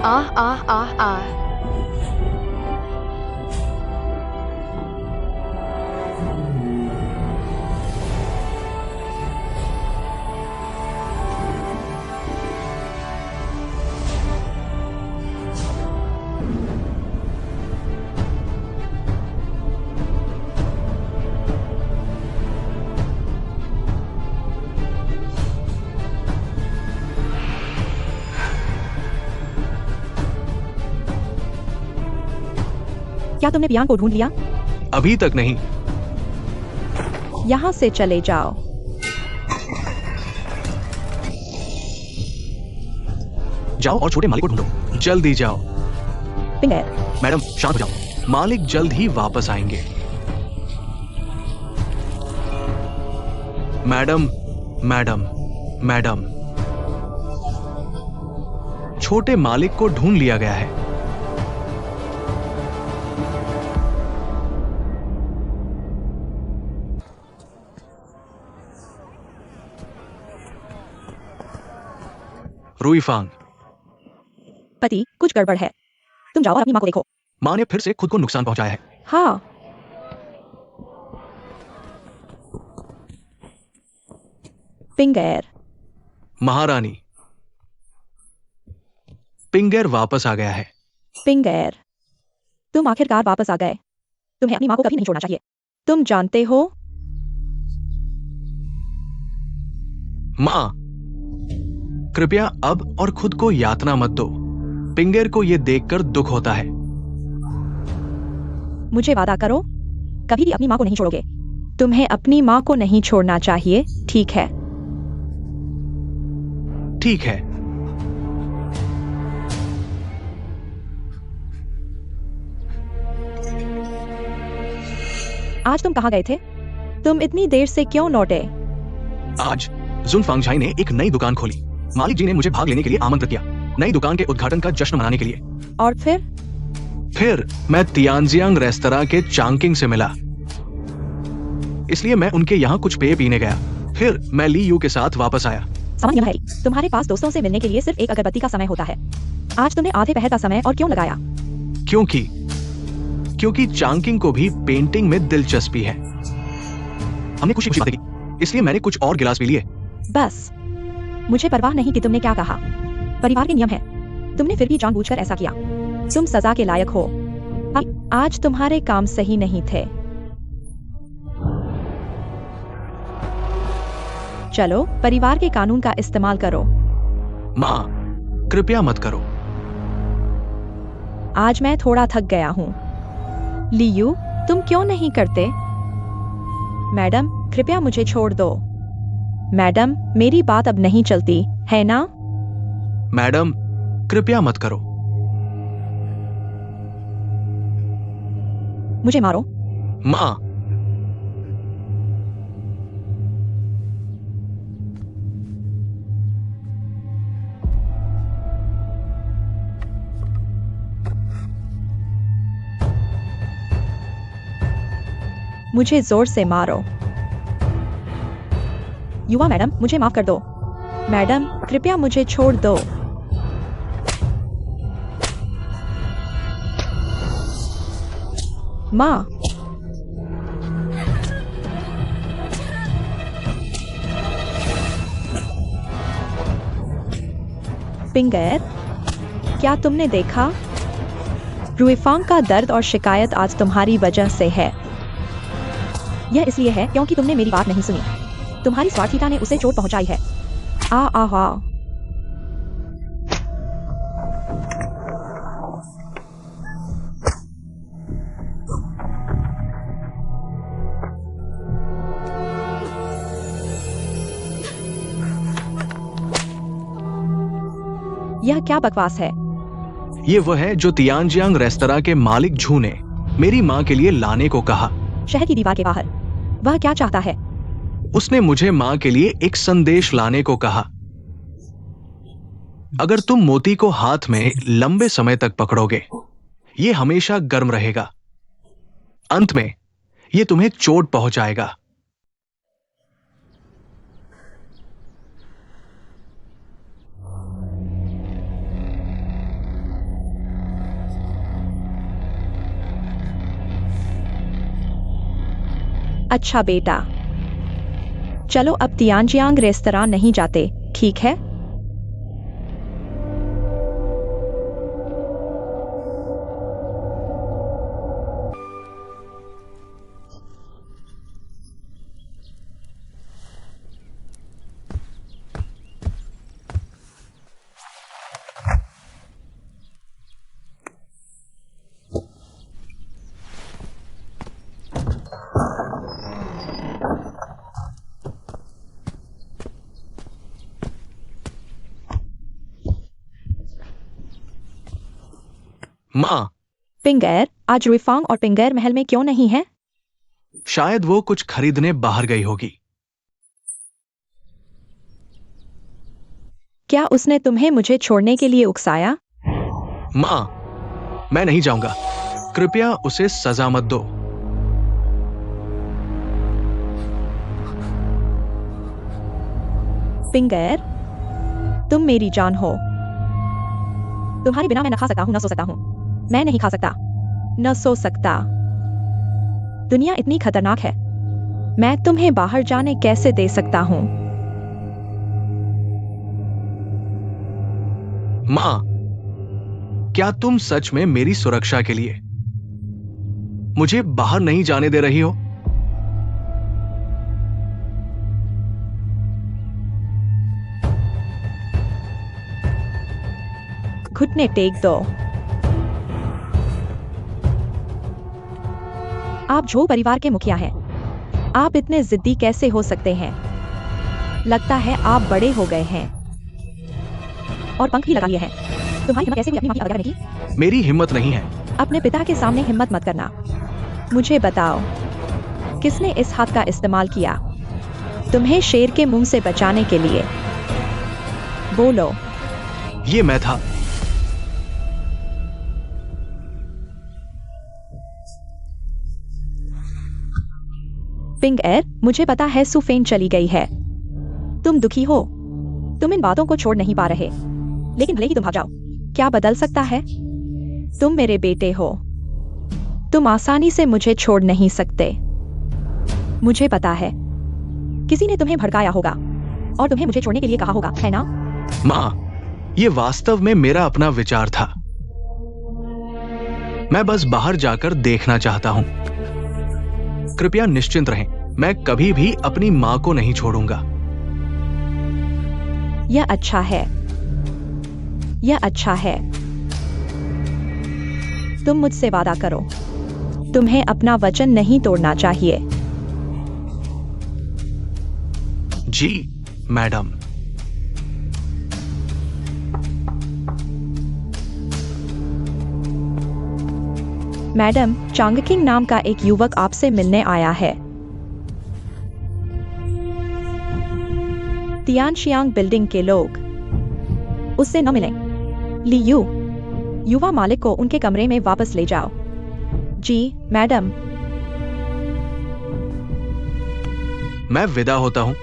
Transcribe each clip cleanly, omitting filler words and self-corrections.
आह आह आह आह। क्या तुमने पियान को ढूंढ लिया? अभी तक नहीं। यहाँ से चले जाओ। जाओ और छोटे मालिक को ढूंढो। जल्दी जाओ। पिंगर, मैडम शांत हो जाओ, मालिक जल्द ही वापस आएंगे। मैडम मैडम मैडम, छोटे मालिक को ढूंढ लिया गया है। रुईफांग, पति, कुछ गड़बड़ है। तुम जाओ और अपनी माँ को देखो। माँ ने फिर से खुद को नुकसान पहुंचाया है। हाँ। पिंगर, महारानी, पिंगर वापस आ गया है। पिंगर, तुम आखिरकार वापस आ गए। तुम्हें अपनी माँ को कभी नहीं छोड़ना चाहिए। तुम जानते हो, माँ, कृपया अब और खुद को यातना मत दो। पिंगर को यह देखकर दुख होता है। मुझे वादा करो, कभी भी अपनी माँ को नहीं छोड़ोगे। तुम्हें अपनी माँ को नहीं छोड़ना चाहिए, ठीक है? ठीक है। आज तुम कहाँ गए थे? तुम इतनी देर से क्यों लौटे? आज जुनफांगझाई ने एक नई दुकान खोली। मालिक जी ने मुझे भाग लेने के लिए आमंत्रित किया, नई दुकान के उद्घाटन का जश्न मनाने के लिए। और फिर मैं तियानजियांग रेस्तरां के चांगकिंग से मिला, इसलिए मैं उनके यहाँ कुछ पेय पीने गया। फिर मैं ली यू के साथ वापस आया। सामान्य है, तुम्हारे पास दोस्तों से मिलने के लिए सिर्फ एक अगरबत्ती का समय होता है। आज तुमने आधे पहर का समय और क्यों लगाया? क्योंकि चांगकिंग को भी पेंटिंग में दिलचस्पी है। हमने खुशी खुशी बातें की, इसलिए मैंने कुछ और गिलास पी लिए। बस, मुझे परवाह नहीं कि तुमने क्या कहा। परिवार के नियम है। तुमने फिर भी जानबूझकर ऐसा किया। तुम सजा के लायक हो। आज तुम्हारे काम सही नहीं थे। चलो, परिवार के कानून का इस्तेमाल करो। माँ, कृपया मत करो। आज मैं थोड़ा थक गया हूँ। लियू, तुम क्यों नहीं करते? मैडम, कृपया मुझे छोड़ दो। मैडम, मेरी बात अब नहीं चलती, है ना? मैडम, कृपया मत करो। मुझे मारो। माँ, मुझे जोर से मारो। युवा मैडम, मुझे माफ कर दो। मैडम, कृपया मुझे छोड़ दो। माँ, पिंगर, क्या तुमने देखा? रुईफांग का दर्द और शिकायत आज तुम्हारी वजह से है। यह इसलिए है क्योंकि तुमने मेरी बात नहीं सुनी। तुम्हारी स्वार्थीता ने उसे चोट पहुंचाई है। आ आ आ। यह क्या बकवास है? ये वह है जो तियानजियांग रेस्तरां के मालिक झू ने मेरी माँ के लिए लाने को कहा। शहर की दीवार के बाहर। वह क्या चाहता है? उसने मुझे माँ के लिए एक संदेश लाने को कहा। अगर तुम मोती को हाथ में लंबे समय तक पकड़ोगे, ये हमेशा गर्म रहेगा। अंत में ये तुम्हें चोट पहुंचाएगा। अच्छा बेटा, चलो अब तियानजियांग रेस्तरां नहीं जाते, ठीक है? माँ, पिंगैर, आज रुईफांग और पिंगैर महल में क्यों नहीं है? शायद वो कुछ खरीदने बाहर गई होगी। क्या उसने तुम्हें मुझे छोड़ने के लिए उकसाया? माँ, मैं नहीं जाऊंगा। कृपया उसे सजा मत दो। पिंगैर, तुम मेरी जान हो। तुम्हारे बिना मैं न खा सकता हूं, न सो सकता हूं। मैं नहीं खा सकता, न सो सकता। दुनिया इतनी खतरनाक है। मैं तुम्हें बाहर जाने कैसे दे सकता हूं? माँ, क्या तुम सच में मेरी सुरक्षा के लिए मुझे बाहर नहीं जाने दे रही हो? घुटने टेक दो। आप झो परिवार के मुखिया हैं। आप इतने जिद्दी कैसे हो सकते हैं? लगता है आप बड़े हो गए हैं और पंख भी लगा लिए हैं। तुम्हारी हिम्मत कैसे हुई अपनी मां की आज्ञा करने की? मेरी हिम्मत नहीं है। अपने पिता के सामने हिम्मत मत करना। मुझे बताओ, किसने इस हाथ का इस्तेमाल किया तुम्हें शेर के मुंह से बचाने के लिए? बोलो। ये मैं था। पिंगैर, मुझे पता है सुफेन चली गई है। तुम दुखी हो। तुम इन बातों को छोड़ नहीं पा रहे, लेकिन भले ही तुम भाग जाओ, क्या बदल सकता है? तुम मेरे बेटे हो। तुम आसानी से मुझे छोड़ नहीं सकते। मुझे पता है, किसी ने तुम्हें भड़काया होगा और तुम्हें मुझे छोड़ने के लिए कहा होगा, है ना? माँ, ये वास्तव में मेरा अपना विचार था। मैं बस बाहर जाकर देखना चाहता हूं। कृपया निश्चिंत रहें, मैं कभी भी अपनी मां को नहीं छोड़ूंगा। यह अच्छा है। यह अच्छा है। तुम मुझसे वादा करो। तुम्हें अपना वचन नहीं तोड़ना चाहिए। जी, मैडम। मैडम, चांगकिंग नाम का एक युवक आपसे मिलने आया है। तियानशियांग बिल्डिंग के लोग। उससे न मिलें। ली यू, युवा मालिक को उनके कमरे में वापस ले जाओ। जी, मैडम। मैं विदा होता हूं।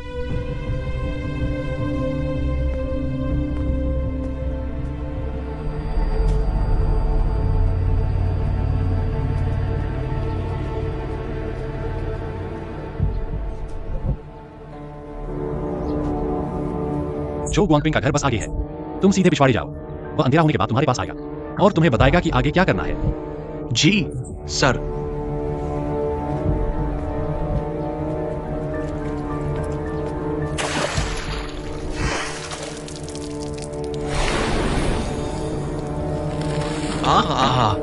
जो गुआंगपिंग का घर बस आगे है। तुम सीधे पिछवाड़े जाओ। वह अंधेरा होने के बाद तुम्हारे पास आएगा और तुम्हें बताएगा कि आगे क्या करना है। जी, सर। आहा।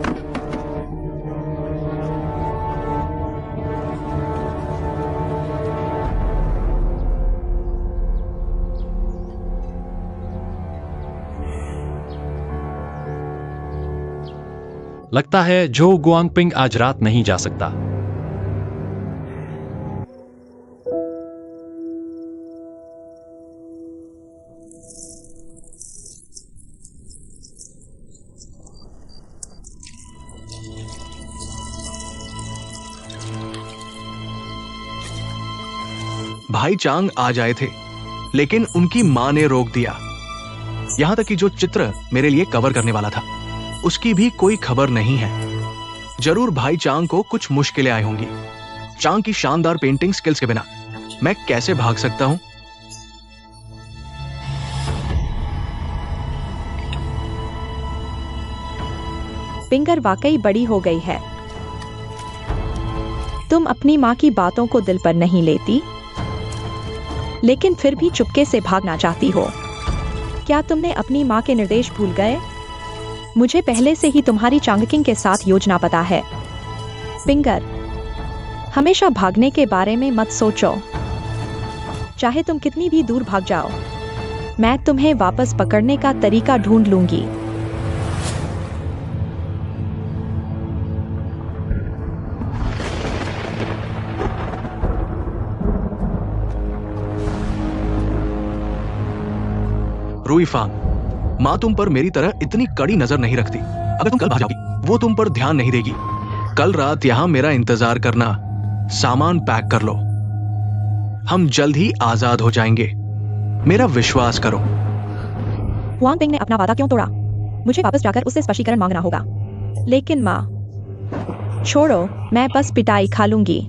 लगता है जो गुआंगपिंग आज रात नहीं जा सकता। भाई चांग आ जाए थे, लेकिन उनकी मां ने रोक दिया। यहां तक कि जो चित्र मेरे लिए कवर करने वाला था, उसकी भी कोई खबर नहीं है। जरूर भाई चांग को कुछ मुश्किलें आई होंगी। चांग की शानदार पेंटिंग स्किल्स के बिना मैं कैसे भाग सकता हूं? पिंगर वाकई बड़ी हो गई है। तुम अपनी माँ की बातों को दिल पर नहीं लेती, लेकिन फिर भी चुपके से भागना चाहती हो। क्या तुमने अपनी माँ के निर्देश भूल गए? मुझे पहले से ही तुम्हारी चांगकिंग के साथ योजना पता है। पिंगर, हमेशा भागने के बारे में मत सोचो। चाहे तुम कितनी भी दूर भाग जाओ, मैं तुम्हें वापस पकड़ने का तरीका ढूंढ लूंगी। रुईफांग, माँ तुम पर मेरी तरह इतनी कड़ी नजर नहीं रखती। अगर तुम कल भाग जाओगी, वो तुम पर ध्यान नहीं देगी। कल रात यहां मेरा इंतजार करना। सामान पैक कर लो। हम जल्द ही आजाद हो जाएंगे। मेरा विश्वास करो। हुआंग पिंग ने अपना वादा क्यों तोड़ा? मुझे वापस जाकर उससे स्पष्टीकरण मांगना होगा। लेकिन माँ, छोड़ो, मैं बस पिटाई खा लूंगी।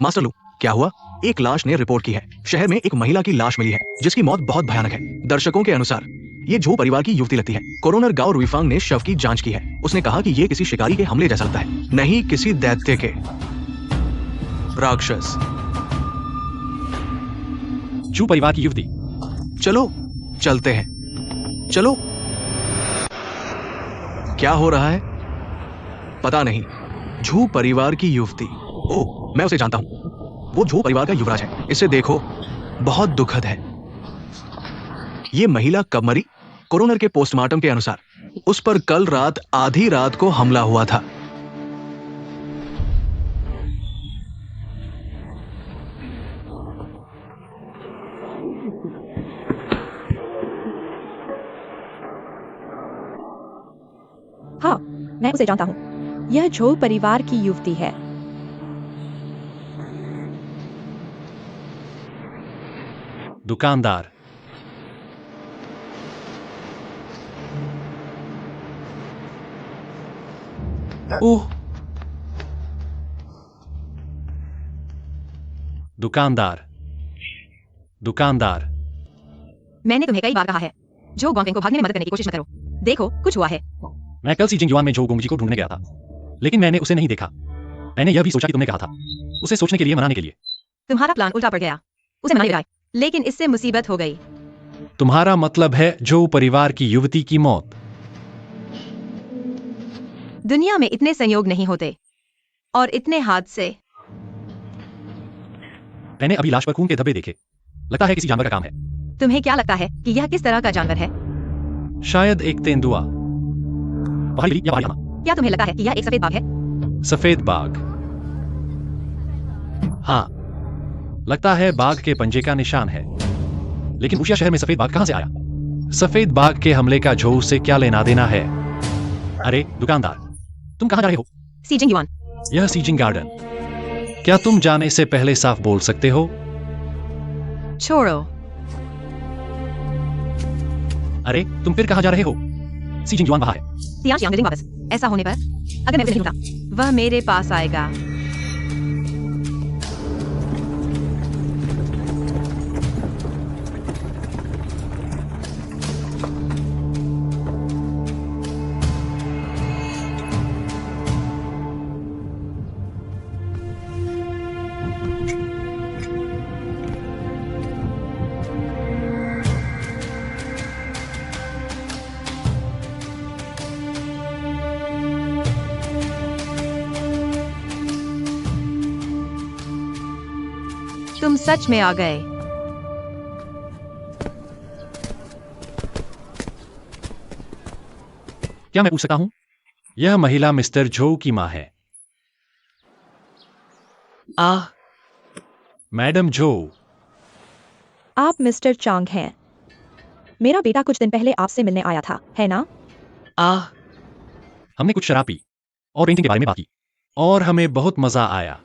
मास्टर लू, क्या हुआ? एक लाश ने रिपोर्ट की है। शहर में एक महिला की लाश मिली है जिसकी मौत बहुत भयानक है। दर्शकों के अनुसार ये झो परिवार की युवती लगती है। कोरोनर गाओ रुईफांग ने शव की जांच की है। उसने कहा कि ये किसी शिकारी के हमले जैसा लगता है, नहीं किसी दैत्य के। राक्षस। झू परिवार की युवती। चलो चलते हैं। चलो। क्या हो रहा है? पता नहीं। झू परिवार की युवती। ओह, मैं उसे जानता हूं। वो झू परिवार का युवराज है। इसे देखो, बहुत दुखद है। ये महिला कब मरी? कोरोनर के पोस्टमार्टम के अनुसार उस पर कल रात आधी रात को हमला हुआ था। हाँ, मैं उसे जानता हूँ। यह झो परिवार की युवती है। दुकानदार। ओह, दुकानदार। दुकानदार। मैंने तुम्हें कई बार कहा है, जो गॉन्गिंग को भागने में मदद करने की कोशिश मत करो। देखो, कुछ हुआ है। मैं कल सीजिंग युआन में झो गोंगजी को ढूंढने गया था, लेकिन मैंने उसे नहीं देखा। मैंने यह भी सोचा कि तुमने कहा था, उसे सोचने के लिए, मनाने के लिए। तुम्हारा प्लान उल्टा पड़ गया। उसे मनाने लगाए, लेकिन इससे मुसीबत हो गई। तुम्हारा मतलब है झो परिवार की युवती की मौत? दुनिया में इतने संयोग नहीं होते और इतने हादसे। मैंने अभी लाश पर खून के धब्बे देखे। लगता है किसी जानवर का काम है। तुम्हें क्या लगता है कि यह किस तरह का जानवर है? शायद एक तेंदुआ, पहाड़ी बिल्ली या पहाड़ी llama। क्या तुम्हें लगता है कि यह एक सफेद बाघ है? सफेद बाघ। हाँ, लगता है बाघ के पंजे का निशान है। लेकिन उशिया शहर में सफेद बाघ कहां से आया? सफेद बाघ के हमले का झो से क्या लेना देना है? अरे दुकानदार, तुम कहां जा रहे हो? सीजिंग युआन। यह सीजिंग गार्डन। क्या तुम जाने से पहले साफ बोल सकते हो? छोड़ो। अरे तुम फिर कहाँ जा रहे हो? सी जिंग युआन वहां है। तियांश यांग वापस। ऐसा होने पर अगर मैं उसे नहीं ढूंढता, वह मेरे पास आएगा। तुम सच में आ गए। क्या मैं पूछ सकता हूं? यह महिला मिस्टर झो की मां है। आह, मैडम झो, आप मिस्टर चांग हैं। मेरा बेटा कुछ दिन पहले आपसे मिलने आया था, है ना? आह, हमने कुछ शराब पी और पेंटिंग के बारे में बात की और हमें बहुत मजा आया।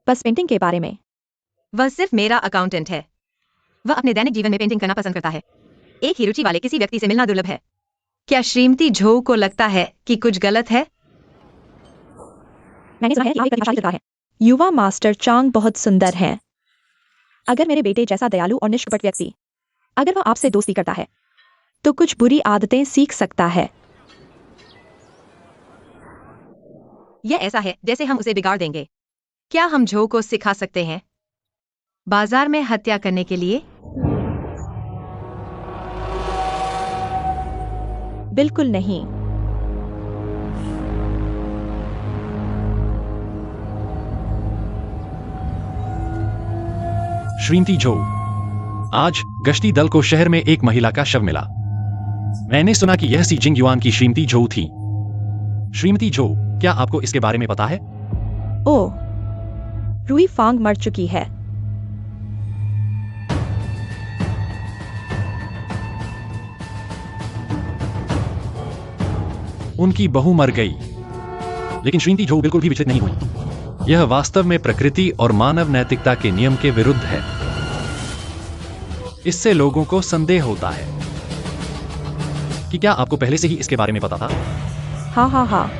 बस पेंटिंग के बारे में? वह सिर्फ मेरा अकाउंटेंट है। वह अपने दैनिक जीवन में पेंटिंग करना पसंद करता है। एक ही रुचि वाले किसी व्यक्ति से मिलना दुर्लभ है। क्या श्रीमती झो को लगता है कि कुछ गलत है? मैंने सुना है कि आप एक प्रतिभाशाली चित्रकार हैं। युवा मास्टर चांग बहुत सुंदर हैं। अगर मेरे बेटे जैसा दयालु और निष्कपट व्यक्ति, अगर वह आपसे दोस्ती करता है, तो कुछ बुरी आदतें सीख सकता है। यह ऐसा है जैसे हम उसे बिगाड़ देंगे। क्या हम झो को सिखा सकते हैं? बाजार में हत्या करने के लिए? बिल्कुल नहीं। श्रीमती झो, आज गश्ती दल को शहर में एक महिला का शव मिला। मैंने सुना कि यह सी जिंग युआन की श्रीमती झो थी। श्रीमती झो, क्या आपको इसके बारे में पता है? ओह, रुई फांग मर चुकी है। उनकी बहू मर गई, लेकिन श्रीमती झो बिल्कुल भी विचलित नहीं हुई। यह वास्तव में प्रकृति और मानव नैतिकता के नियम के विरुद्ध है। इससे लोगों को संदेह होता है कि क्या आपको पहले से ही इसके बारे में पता था? हाँ।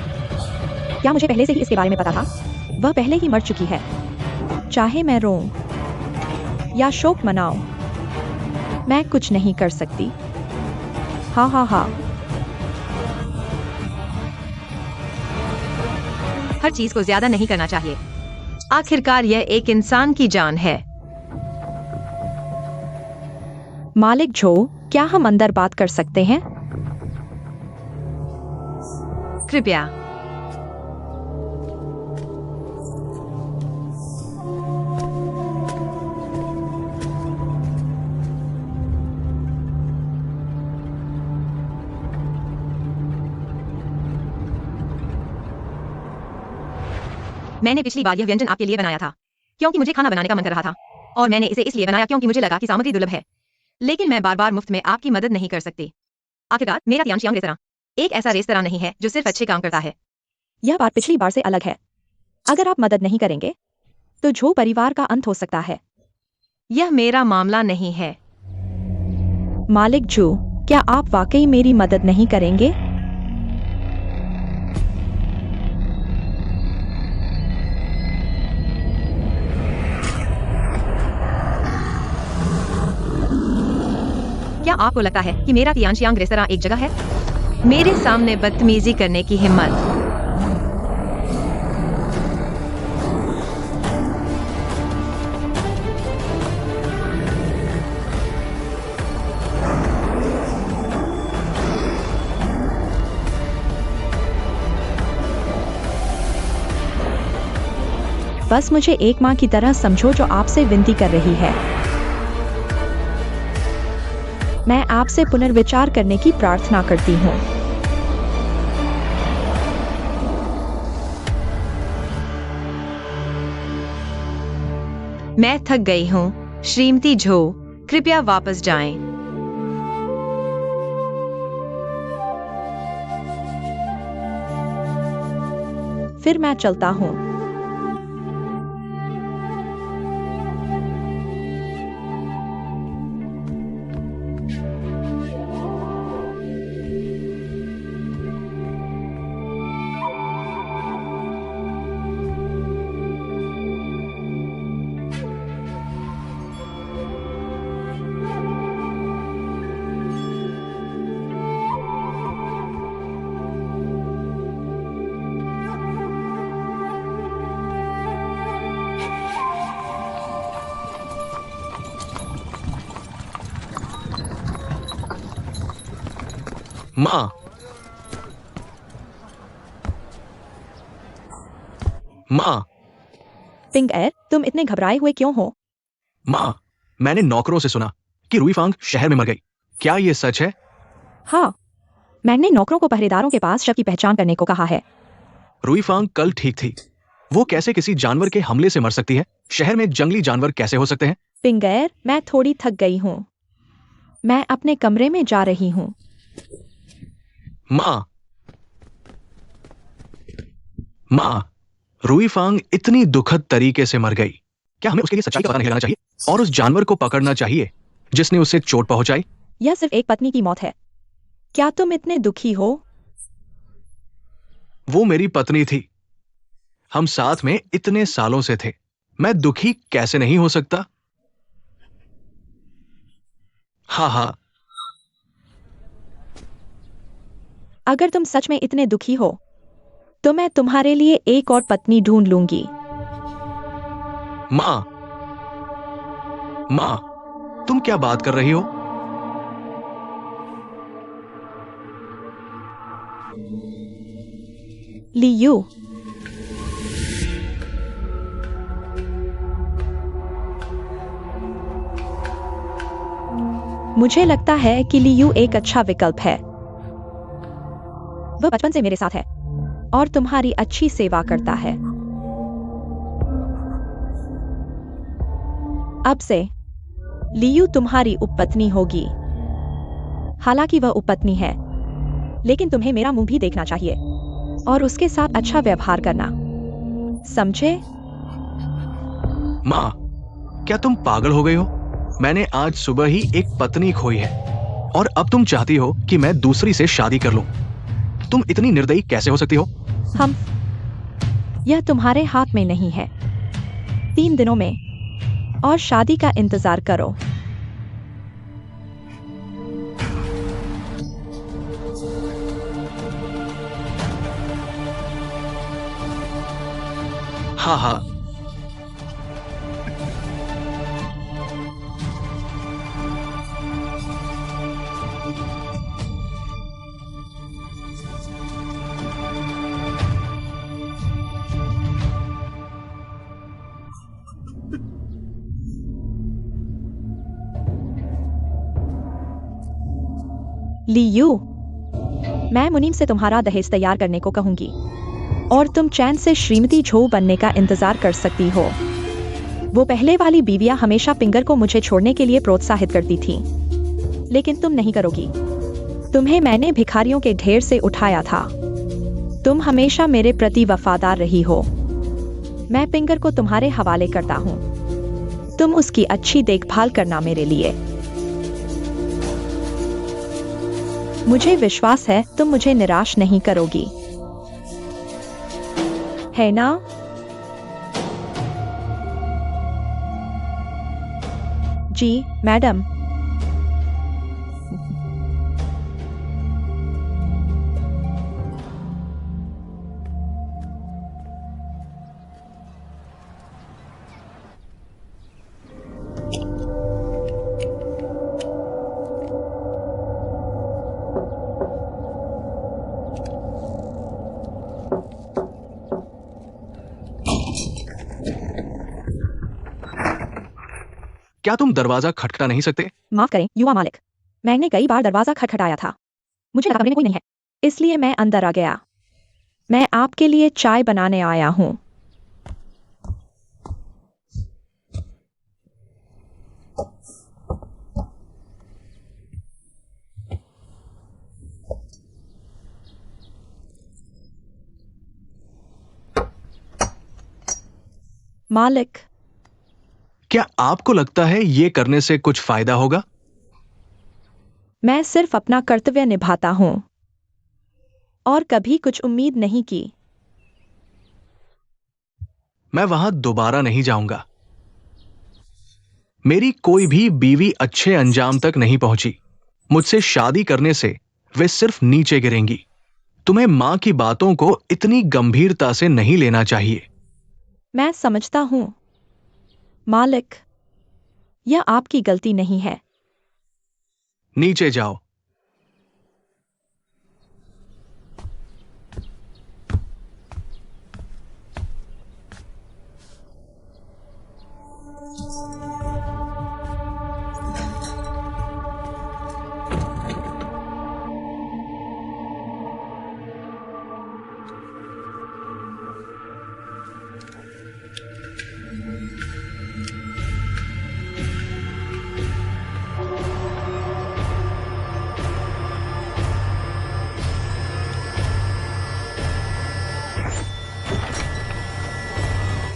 क्या मुझे पहले से ही इसके बारे में पता था? वह पहले ही मर चुकी है। चाहे मैं रोऊं या शोक मनाऊं, मैं कुछ नहीं कर सकती। हाँ। हर चीज को ज्यादा नहीं करना चाहिए। आखिरकार यह एक इंसान की जान है। मालिक झो, क्या हम अंदर बात कर सकते हैं? कृपया। मैंने पिछली बार यह व्यंजन आपके लिए बनाया था क्योंकि मुझे खाना बनाने का मन कर रहा था, और मैंने इसे इसलिए बनाया क्योंकि मुझे लगा कि सामग्री दुर्लभ है। लेकिन मैं बार-बार मुफ्त में आपकी मदद नहीं कर सकती। आखिरकार मेरा तियांशियांग रेस्तरां एक ऐसा रेस्तरां नहीं है जो सिर्फ अच्छे काम करता है। यह बात पिछली बार से अलग है। अगर आप मदद नहीं करेंगे, तो झो परिवार का अंत हो सकता है। यह मेरा मामला नहीं है। मालिक झो, क्या आप वाकई मेरी मदद नहीं करेंगे? क्या आपको लगता है कि मेरा तियांशियांग रेस्तरां एक जगह है? मेरे सामने बदतमीजी करने की हिम्मत। बस मुझे एक माँ की तरह समझो जो आपसे विनती कर रही है। मैं आपसे पुनर्विचार करने की प्रार्थना करती हूँ। मैं थक गई हूँ। श्रीमती झो, कृपया वापस जाएं। फिर मैं चलता हूँ। माँ, माँ, पिंगर, तुम इतने घबराए हुए क्यों हो? माँ, मैंने नौकरों से सुना कि रुईफांग शहर में मर गई। क्या ये सच है? हाँ, मैंने नौकरों को पहरेदारों के पास शव की पहचान करने को कहा है। रुईफांग कल ठीक थी। वो कैसे किसी जानवर के हमले से मर सकती है? शहर में जंगली जानवर कैसे हो सकते हैं? पिंगर, मैं थोड़ी थक गई हूँ। मैं अपने कमरे में जा रही हूँ। माँ, माँ, रुईफांग इतनी दुखद तरीके से मर गई। क्या हमें उसके लिए सच्चाई का पता नहीं लगाना चाहिए और उस जानवर को पकड़ना चाहिए जिसने उसे चोट पहुंचाई? यह सिर्फ एक पत्नी की मौत है। क्या तुम इतने दुखी हो? वो मेरी पत्नी थी। हम साथ में इतने सालों से थे। मैं दुखी कैसे नहीं हो सकता? हाँ हाँ, अगर तुम सच में इतने दुखी हो, तो मैं तुम्हारे लिए एक और पत्नी ढूंढ लूंगी। माँ, माँ, तुम क्या बात कर रही हो? लियू, मुझे लगता है कि लियू एक अच्छा विकल्प है। वह बचपन से मेरे साथ है और तुम्हारी अच्छी सेवा करता है। अब से लियू तुम्हारी उपपत्नी होगी। हालांकि वह उपपत्नी है, लेकिन तुम्हें मेरा मुंह भी देखना चाहिए और उसके साथ अच्छा व्यवहार करना, समझे? माँ, क्या तुम पागल हो गई हो? मैंने आज सुबह ही एक पत्नी खोई है और अब तुम चाहती हो कि मैं दूसरी से शादी कर लूं। तुम इतनी निर्दयी कैसे हो सकती हो? हम यह तुम्हारे हाथ में नहीं है। 3 दिनों में और शादी का इंतजार करो। हाँ हाँ, लियू, मैं मुनीम से तुम्हारा दहेज तैयार करने को कहूंगी और तुम चैन से श्रीमती झो बनने का इंतजार कर सकती हो। वो पहले वाली बीवियां हमेशा पिंगर को मुझे छोड़ने के लिए प्रोत्साहित करती थी, लेकिन तुम नहीं करोगी। तुम्हें मैंने भिखारियों के ढेर से उठाया था। तुम हमेशा मेरे प्रति वफादार रही हो। मैं पिंगर को तुम्हारे हवाले करता हूँ। तुम उसकी अच्छी देखभाल करना मेरे लिए। मुझे विश्वास है तुम मुझे निराश नहीं करोगी, है ना? जी, मैडम। क्या तुम दरवाजा खटखटा नहीं सकते? माफ करें युवा मालिक, मैंने कई बार दरवाजा खटखटाया था। मुझे लगा कमरे में कोई नहीं है, इसलिए मैं अंदर आ गया। मैं आपके लिए चाय बनाने आया हूँ। मालिक, क्या आपको लगता है ये करने से कुछ फायदा होगा? मैं सिर्फ अपना कर्तव्य निभाता हूँ और कभी कुछ उम्मीद नहीं की। मैं वहां दोबारा नहीं जाऊंगा। मेरी कोई भी बीवी अच्छे अंजाम तक नहीं पहुंची। मुझसे शादी करने से वे सिर्फ नीचे गिरेंगी। तुम्हें मां की बातों को इतनी गंभीरता से नहीं लेना चाहिए। मैं समझता हूँ मालिक, यह आपकी गलती नहीं है। नीचे जाओ।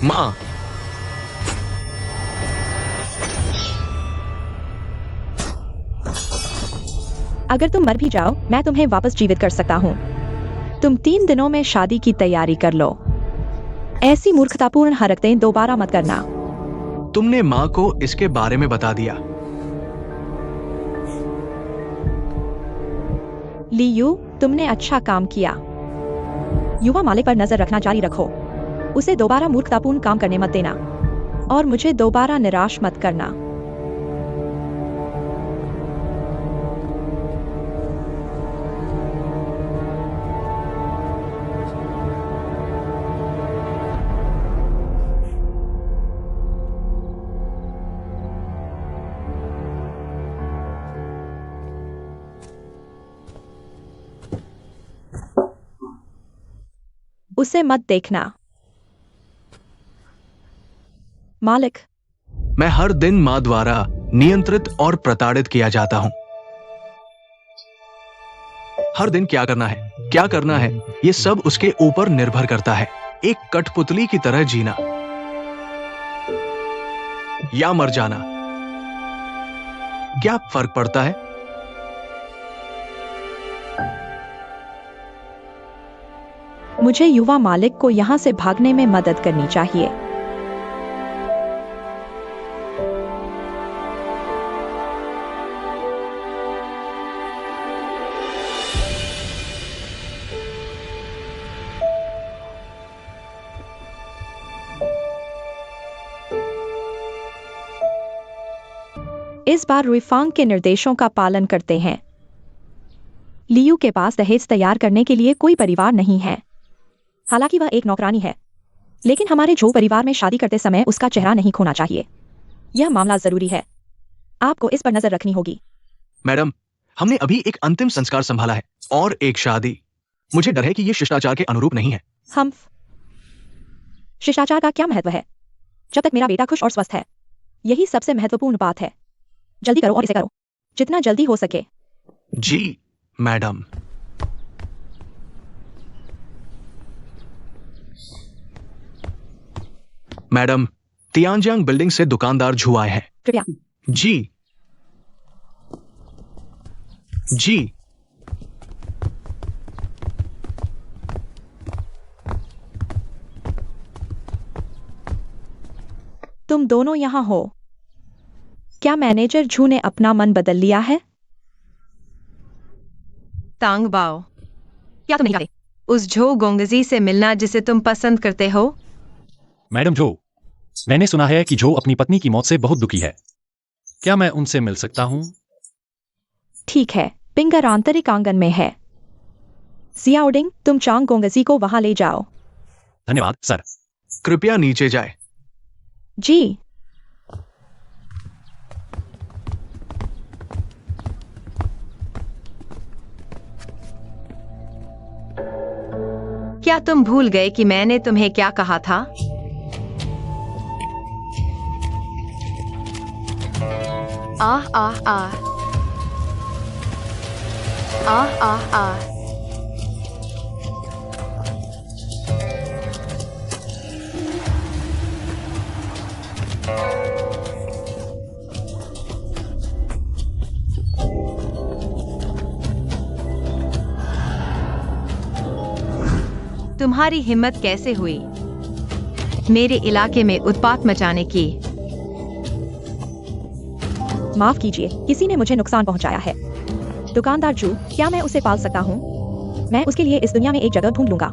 माँ, अगर तुम मर भी जाओ मैं तुम्हें वापस जीवित कर सकता हूँ। तुम 3 दिनों में शादी की तैयारी कर लो। ऐसी मूर्खतापूर्ण हरकतें दोबारा मत करना। तुमने माँ को इसके बारे में बता दिया। लियू, तुमने अच्छा काम किया। युवा मालिक पर नजर रखना जारी रखो। उसे दोबारा मूर्खतापूर्ण काम करने मत देना और मुझे दोबारा निराश मत करना। उसे मत देखना। मालिक, मैं हर दिन माँ द्वारा नियंत्रित और प्रताड़ित किया जाता हूं। हर दिन क्या करना है, ये सब उसके ऊपर निर्भर करता है। एक कठपुतली की तरह जीना या मर जाना, क्या फर्क पड़ता है? मुझे युवा मालिक को यहाँ से भागने में मदद करनी चाहिए। इस बार रुईफांग के निर्देशों का पालन करते हैं। लियू के पास दहेज तैयार करने के लिए कोई परिवार नहीं है। हालांकि वह एक नौकरानी है, लेकिन हमारे जो परिवार में शादी करते समय उसका चेहरा नहीं खोना चाहिए। यह मामला जरूरी है। आपको इस पर नजर रखनी होगी। मैडम, हमने अभी एक अंतिम संस्कार संभाला है और एक शादी। मुझे डर है कि यह शिष्टाचार के अनुरूप नहीं है। हम शिष्टाचार का क्या महत्व है जब तक मेरा बेटा खुश और स्वस्थ है? यही सबसे महत्वपूर्ण बात है। जल्दी करो और इसे करो, जितना जल्दी हो सके। जी मैडम। मैडम, तियानजियांग बिल्डिंग से दुकानदार झू आए हैं। कृपया। जी जी। तुम दोनों यहाँ हो। क्या मैनेजर झू ने अपना मन बदल लिया है? तांग बाओ, क्या तुम नहीं चाहते उस झो गोंगजी से मिलना जिसे तुम पसंद करते हो? मैडम जो, मैंने सुना है कि जो अपनी पत्नी की मौत से बहुत दुखी है। क्या मैं उनसे मिल सकता हूँ? ठीक है, पिंगर आंतरिक आंगन में है। सियाओडिंग, तुम चांग गोंगजी को वहां ले जाओ। धन्यवाद सर। कृपया नीचे जाए। जी। क्या तुम भूल गए कि मैंने तुम्हें क्या कहा था? आह आह आह आह आह आह। तुम्हारी हिम्मत कैसे हुई मेरे इलाके में उत्पात मचाने की? माफ कीजिए, किसी ने मुझे नुकसान पहुंचाया है। दुकानदार जू, क्या मैं उसे पाल सकता हूँ? मैं उसके लिए इस दुनिया में एक जगह ढूंढ लूंगा।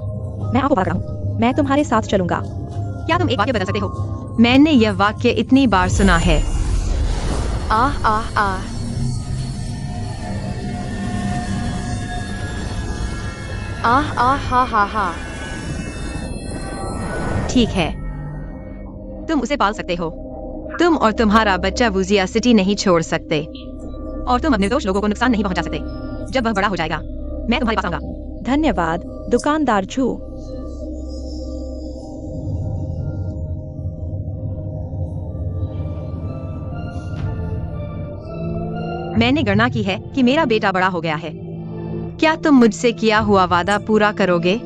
मैं आपको पाल रहा हूँ। मैं तुम्हारे साथ चलूंगा। क्या तुम एक वाक्य बदल सकते हो? मैंने यह वाक्य इतनी बार सुना है। आह आह आह। आह आह हा हा हा। ठीक है, तुम उसे पाल सकते हो। तुम और तुम्हारा बच्चा वुजिया सिटी नहीं छोड़ सकते, और तुम अपने निर्दोष लोगों को नुकसान नहीं पहुंचा सकते। जब वह बड़ा हो जाएगा, मैं तुम्हारे पास आऊंगा। धन्यवाद, दुकानदार जू। मैंने गणना की है कि मेरा बेटा बड़ा हो गया है। क्या तुम मुझसे किया हुआ वादा पूरा करोगे?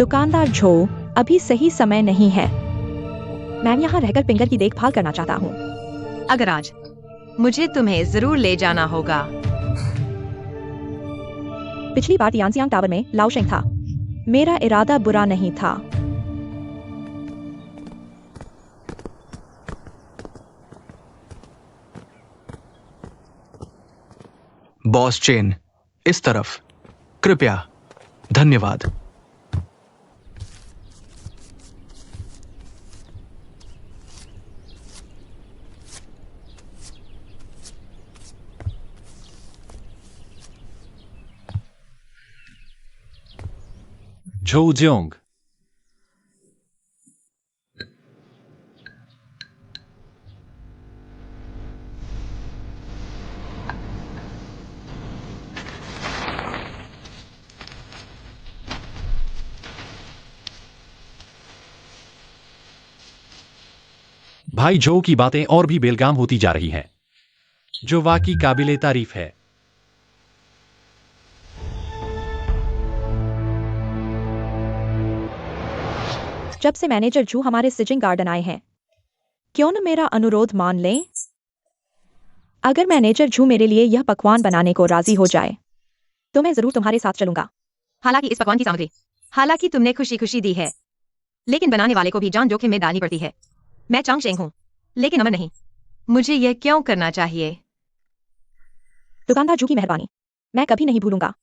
दुकानदार झो, अभी सही समय नहीं है। मैं यहाँ रहकर पिंगर की देखभाल करना चाहता हूँ। अगर आज मुझे तुम्हें जरूर ले जाना होगा। पिछली बार तियानसियांग टावर में लाओशेंग था। मेरा इरादा बुरा नहीं था। बॉस चेन, इस तरफ कृपया। धन्यवाद। Zhou Jeong. भाई जो की बातें और भी बेलगाम होती जा रही हैं, जो वाकई काबिले तारीफ है। जब से मैनेजर जू हमारे सिजिंग गार्डन आए हैं, क्यों न मेरा अनुरोध मान लें? अगर मैनेजर जू मेरे लिए यह पकवान बनाने को राजी हो जाए, तो मैं जरूर तुम्हारे साथ चलूंगा। हालांकि इस पकवान की सामग्री, हालांकि तुमने खुशी खुशी दी है, लेकिन बनाने वाले को भी जान जोखिम में डालनी पड़ती है। मैं चांग शेंग हूँ, लेकिन अमर नहीं। मुझे यह क्यों करना चाहिए? दुकानदार जू की मेहरबानी मैं कभी नहीं भूलूंगा।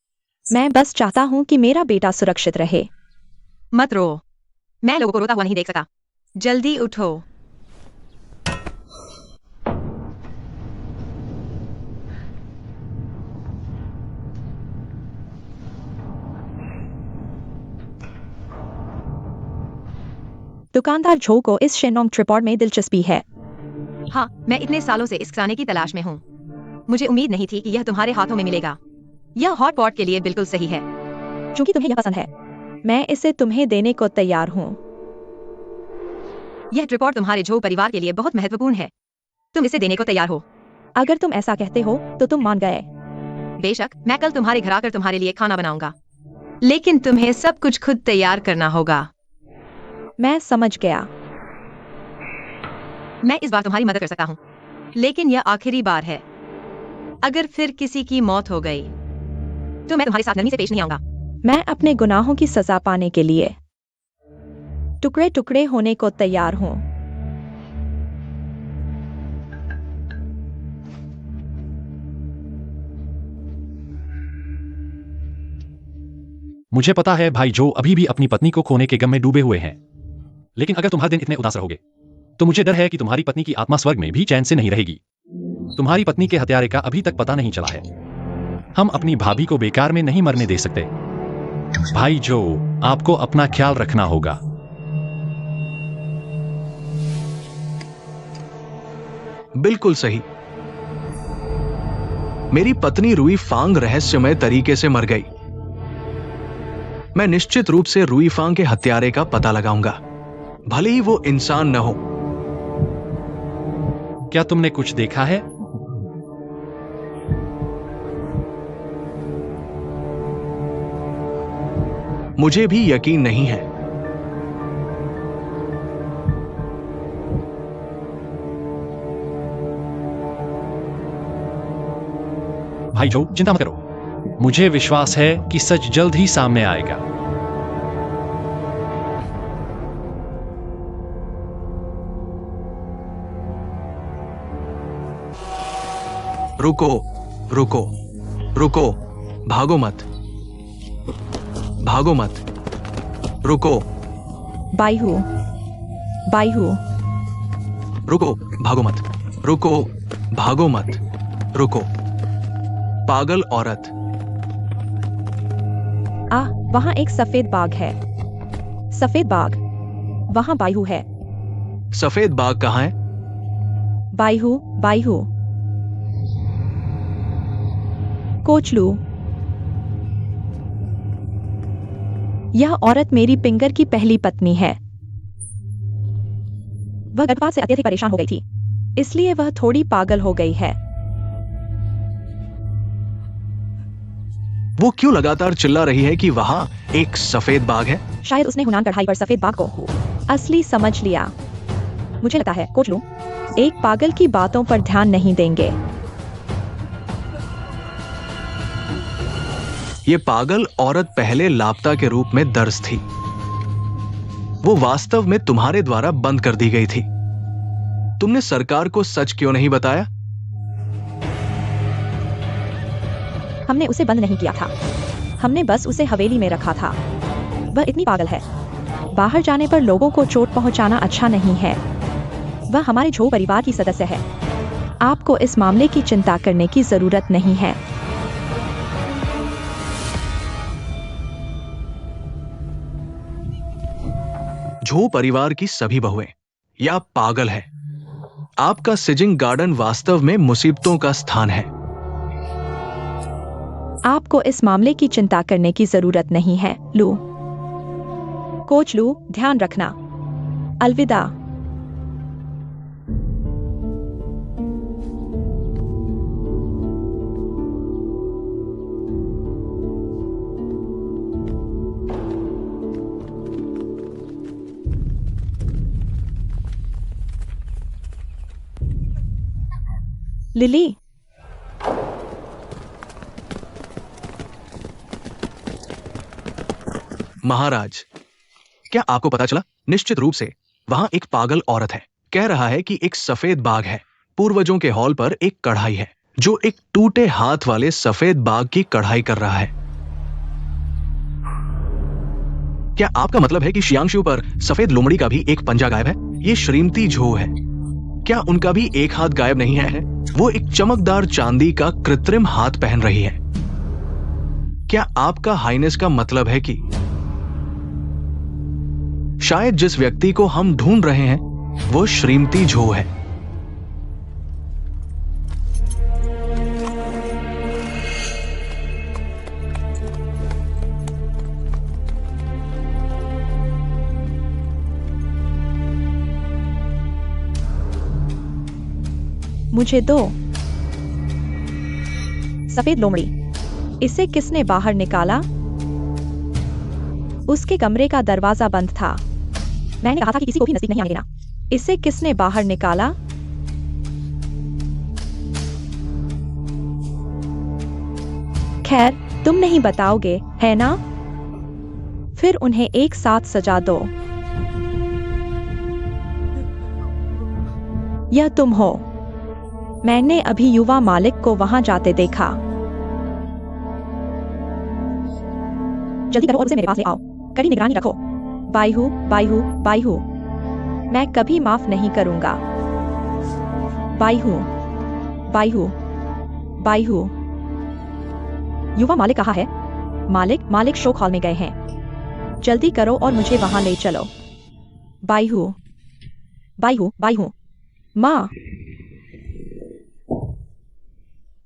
मैं बस चाहता हूँ कि मेरा बेटा सुरक्षित रहे। मत रो, मैं लोगों को रोता हुआ नहीं देख सकता। जल्दी उठो। दुकानदार झो को इस शेनोंग ट्रिपॉड में दिलचस्पी है। हाँ, मैं इतने सालों से इस खाने की तलाश में हूँ। मुझे उम्मीद नहीं थी कि यह तुम्हारे हाथों में मिलेगा। यह हॉट पॉट के लिए बिल्कुल सही है। क्योंकि तुम्हें यह पसंद है, मैं इसे तुम्हें देने को तैयार हूँ। यह ट्रिपॉड तुम्हारे झो परिवार के लिए बहुत महत्वपूर्ण है। तुम इसे देने को तैयार हो? अगर तुम ऐसा कहते हो तो तुम मान गए। बेशक, मैं कल तुम्हारे घर आकर तुम्हारे लिए खाना बनाऊंगा, लेकिन तुम्हें सब कुछ खुद तैयार करना होगा। मैं समझ गया। मैं इस बार तुम्हारी मदद कर सकता हूँ, लेकिन यह आखिरी बार है। अगर फिर किसी की मौत हो गई, तो मैं तुम्हारे साथ नरमी से पेश नहीं आऊंगा। मैं अपने गुनाहों की सजा पाने के लिए टुकड़े टुकड़े होने को तैयार हूँ। मुझे पता है भाई जो अभी भी अपनी पत्नी को खोने के गम में डूबे हुए हैं, लेकिन अगर तुम हर दिन इतने उदास रहोगे, तो मुझे डर है कि तुम्हारी पत्नी की आत्मा स्वर्ग में भी चैन से नहीं रहेगी। तुम्हारी पत्नी के हत्यारे का अभी तक पता नहीं चला है। हम अपनी भाभी को बेकार में नहीं मरने दे सकते। भाई जो, आपको अपना ख्याल रखना होगा। बिल्कुल सही। मेरी पत्नी रुई फांग रहस्यमय तरीके से मर गई। मैं निश्चित रूप से रुई फांग के हत्यारे का पता लगाऊंगा, भले ही वो इंसान न हो। क्या तुमने कुछ देखा है? मुझे भी यकीन नहीं है। भाई जो, चिंता मत करो। मुझे विश्वास है कि सच जल्द ही सामने आएगा। रुको, रुको, रुको, भागो मत, भागो मत, रुको, बाईहू, बाईहू, रुको, भागो मत, रुको, भागो मत, रुको, पागल औरत। वहां एक सफेद बाघ है। सफेद बाघ, वहां बाईहू है। सफेद बाघ कहाँ है? बाईहू, बाईहू, कोचलू। यह औरत मेरी पिंगर की पहली पत्नी है। वह गर्भपात से अत्यधिक परेशान हो गई थी, इसलिए वह थोड़ी पागल हो गई है। वो क्यों लगातार चिल्ला रही है कि वहां एक सफेद बाघ है? शायद उसने हुनान कढ़ाई पर सफेद बाघ को असली समझ लिया। मुझे लगता है कोच लू एक पागल की बातों पर ध्यान नहीं देंगे। ये पागल औरत पहले लापता के रूप में दर्ज थी। वो वास्तव में तुम्हारे द्वारा बंद कर दी गई थी। तुमने सरकार को सच क्यों नहीं बताया? हमने उसे बंद नहीं किया था, हमने बस उसे हवेली में रखा था। वह इतनी पागल है। बाहर जाने पर लोगों को चोट पहुंचाना अच्छा नहीं है। वह हमारे झो परिवार की सदस्य है। आपको इस मामले की चिंता करने की जरूरत नहीं है। झो परिवार की सभी बहुएं या पागल है। आपका सिजिंग गार्डन वास्तव में मुसीबतों का स्थान है। आपको इस मामले की चिंता करने की जरूरत नहीं है, लू। कोच लू, ध्यान रखना। अलविदा। लिली, महाराज, क्या आपको पता चला? निश्चित रूप से वहां एक पागल औरत है। कह रहा है कि एक सफेद बाघ है। पूर्वजों के हॉल पर एक कढ़ाई है जो एक टूटे हाथ वाले सफेद बाघ की कढ़ाई कर रहा है। क्या आपका मतलब है कि शियांशु पर सफेद लोमड़ी का भी एक पंजा गायब है? ये श्रीमती झो है। क्या उनका भी एक हाथ गायब नहीं है? वो एक चमकदार चांदी का कृत्रिम हाथ पहन रही है। क्या आपका हाइनेस का मतलब है कि शायद जिस व्यक्ति को हम ढूंढ रहे हैं वो श्रीमती झो है? मुझे दो। सफेद लोमड़ी, इसे किसने बाहर निकाला? उसके कमरे का दरवाजा बंद था। मैंने कहा था कि किसी को भी नजदीक नहीं आने देना। इसे किसने बाहर निकाला? खैर, तुम नहीं बताओगे, है ना? फिर उन्हें एक साथ सजा दो। यह तुम हो। मैंने अभी युवा मालिक को वहां जाते देखा। जल्दी करो और उसे मेरे पास ले आओ। कड़ी निगरानी रखो। बायहू, बायहू, बायहू। मैं कभी माफ नहीं करूंगा। बायहू, बायहू, बायहू। युवा मालिक कहाँ है? मालिक शोक हॉल में गए हैं। जल्दी करो और मुझे वहां ले चलो। बायहू, बायहू, बायहू। माँ।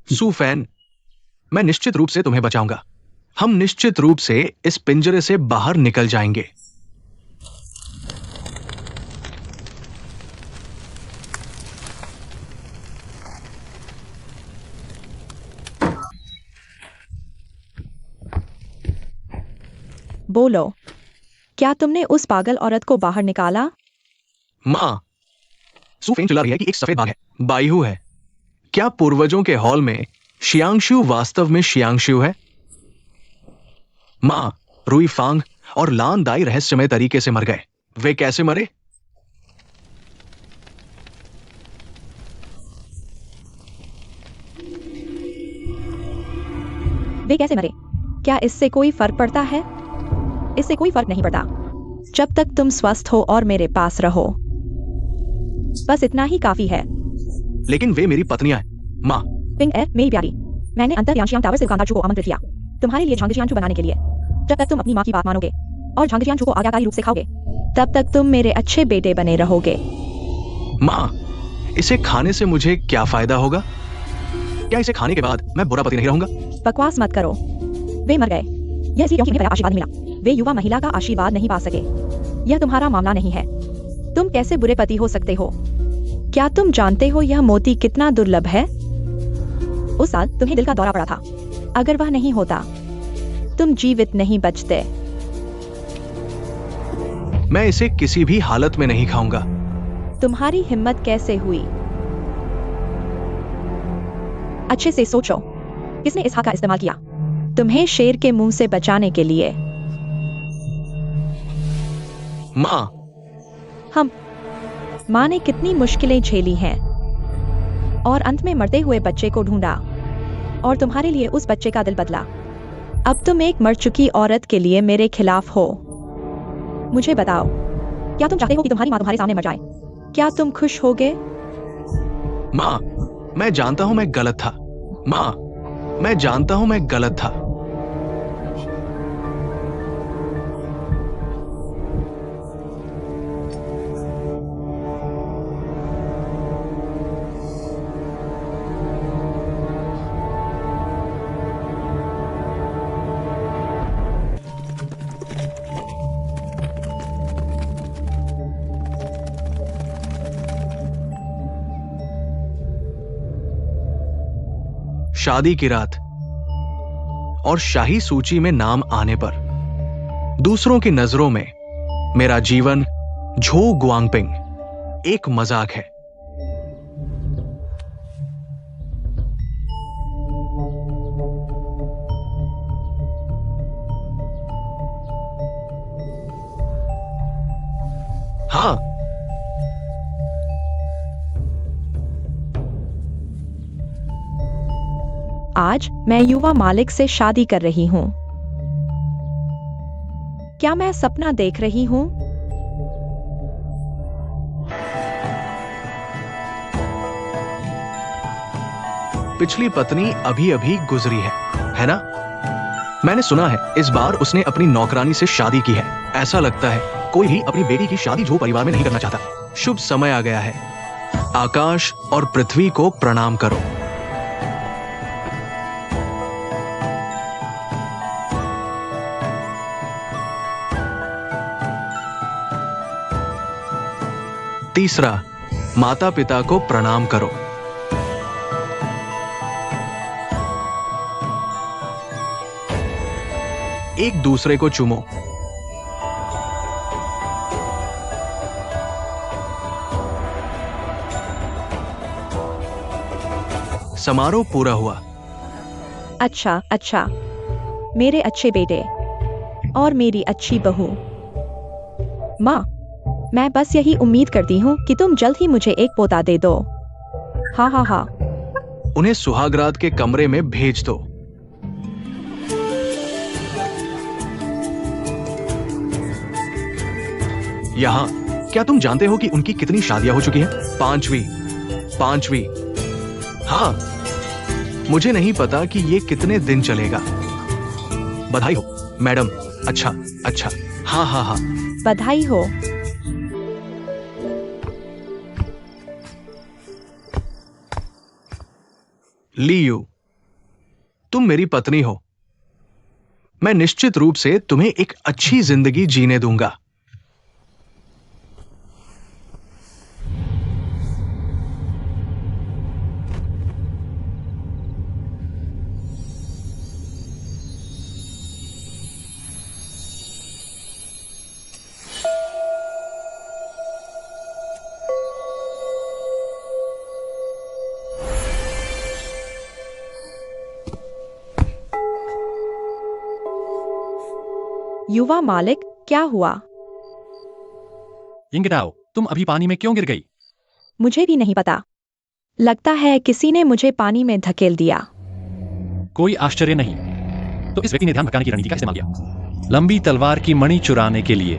सू फैन, मैं निश्चित रूप से तुम्हें बचाऊंगा। हम निश्चित रूप से इस पिंजरे से बाहर निकल जाएंगे। बोलो, क्या तुमने उस पागल औरत को बाहर निकाला? मां, सू फेन चिल्ला रही है कि एक सफेद बाघ है, बायहू है। क्या पूर्वजों के हॉल में शियांशु वास्तव में शियांशु है? मां, रुई फांग और लान दाई रहस्यमय तरीके से मर गए। वे कैसे मरे? वे कैसे मरे? क्या इससे कोई फर्क पड़ता है? इससे कोई फर्क नहीं पड़ता जब तक तुम स्वस्थ हो और मेरे पास रहो। बस इतना ही काफी है। लेकिन वे मेरी पत्नियां हैं। मां, पिंग ए, मेरी प्यारी, मैंने अंतर्याशियांग टावर से दुकानदार चू को आमंत्रित किया तुम्हारे लिए झांगजियांचू बनाने के लिए। जब तक तुम अपनी माँ की बात मानोगे और झांगजियांचू को आज्ञाकारी रूप से खाओगे, तब तक तुम मेरे अच्छे बेटे बने रहोगे। मां, इसे खाने से मुझे क्या फायदा होगा? क्या इसे खाने के बाद मैं बुरा पति नहीं रहूंगा? बकवास मत करो। वे मर गए। यह इसलिए क्योंकि उन्हें आशीर्वाद नहीं मिला। वे युवा महिला का आशीर्वाद नहीं पा सके। यह तुम्हारा मामला नहीं है। तुम कैसे बुरे पति हो सकते हो? क्या तुम जानते हो यह मोती कितना दुर्लभ है? उस साल तुम्हें दिल का दौरा पड़ा था। अगर वह नहीं होता तुम जीवित नहीं बचते। मैं इसे किसी भी हालत में नहीं खाऊंगा। तुम्हारी हिम्मत कैसे हुई? अच्छे से सोचो, किसने इस हाथ का इस्तेमाल किया? तुम्हें शेर के मुंह से बचाने के लिए। माँ, माँ ने कितनी मुश्किलें झेली हैं और अंत में मरते हुए बच्चे को ढूंढा और तुम्हारे लिए उस बच्चे का दिल बदला। अब तुम एक मर चुकी औरत के लिए मेरे खिलाफ हो। मुझे बताओ, क्या तुम चाहते हो कि तुम्हारी माँ तुम्हारे सामने मर जाए? क्या तुम खुश होगे? माँ, मैं जानता हूं मैं गलत था। माँ, मैं जानता हूं मैं गलत था। शादी की रात और शाही सूची में नाम आने पर दूसरों की नजरों में मेरा जीवन झो गुआंगपिंग एक मजाक है। हाँ, आज मैं युवा मालिक से शादी कर रही हूँ। क्या मैं सपना देख रही हूँ? पिछली पत्नी अभी अभी गुजरी है ना? मैंने सुना है इस बार उसने अपनी नौकरानी से शादी की है। ऐसा लगता है कोई भी अपनी बेटी की शादी झो परिवार में नहीं करना चाहता। शुभ समय आ गया है। आकाश और पृथ्वी को प्रणाम करो। तीसरा, माता पिता को प्रणाम करो। एक दूसरे को चूमो। समारोह पूरा हुआ। अच्छा अच्छा, मेरे अच्छे बेटे और मेरी अच्छी बहू। माँ, मैं बस यही उम्मीद करती हूँ कि तुम जल्द ही मुझे एक पोता दे दो। हाँ हाँ हाँ। उन्हें सुहागरात के कमरे में भेज दो। यहाँ, क्या तुम जानते हो कि उनकी कितनी शादियां हो चुकी हैं? पांचवी। हाँ, मुझे नहीं पता कि ये कितने दिन चलेगा। बधाई हो मैडम। अच्छा। हाँ। बधाई हो। लीयू, तुम मेरी पत्नी हो। मैं निश्चित रूप से तुम्हें एक अच्छी जिंदगी जीने दूंगा। युवा मालिक, क्या हुआ? यिंगडाओ, तुम अभी पानी में क्यों गिर गई? मुझे भी नहीं पता। लगता है किसी ने मुझे पानी में धकेल दिया। कोई आश्चर्य नहीं। तो इस व्यक्ति ने ध्यान भटकाने की रणनीति का इस्तेमाल किया, लंबी तलवार की मणि चुराने के लिए।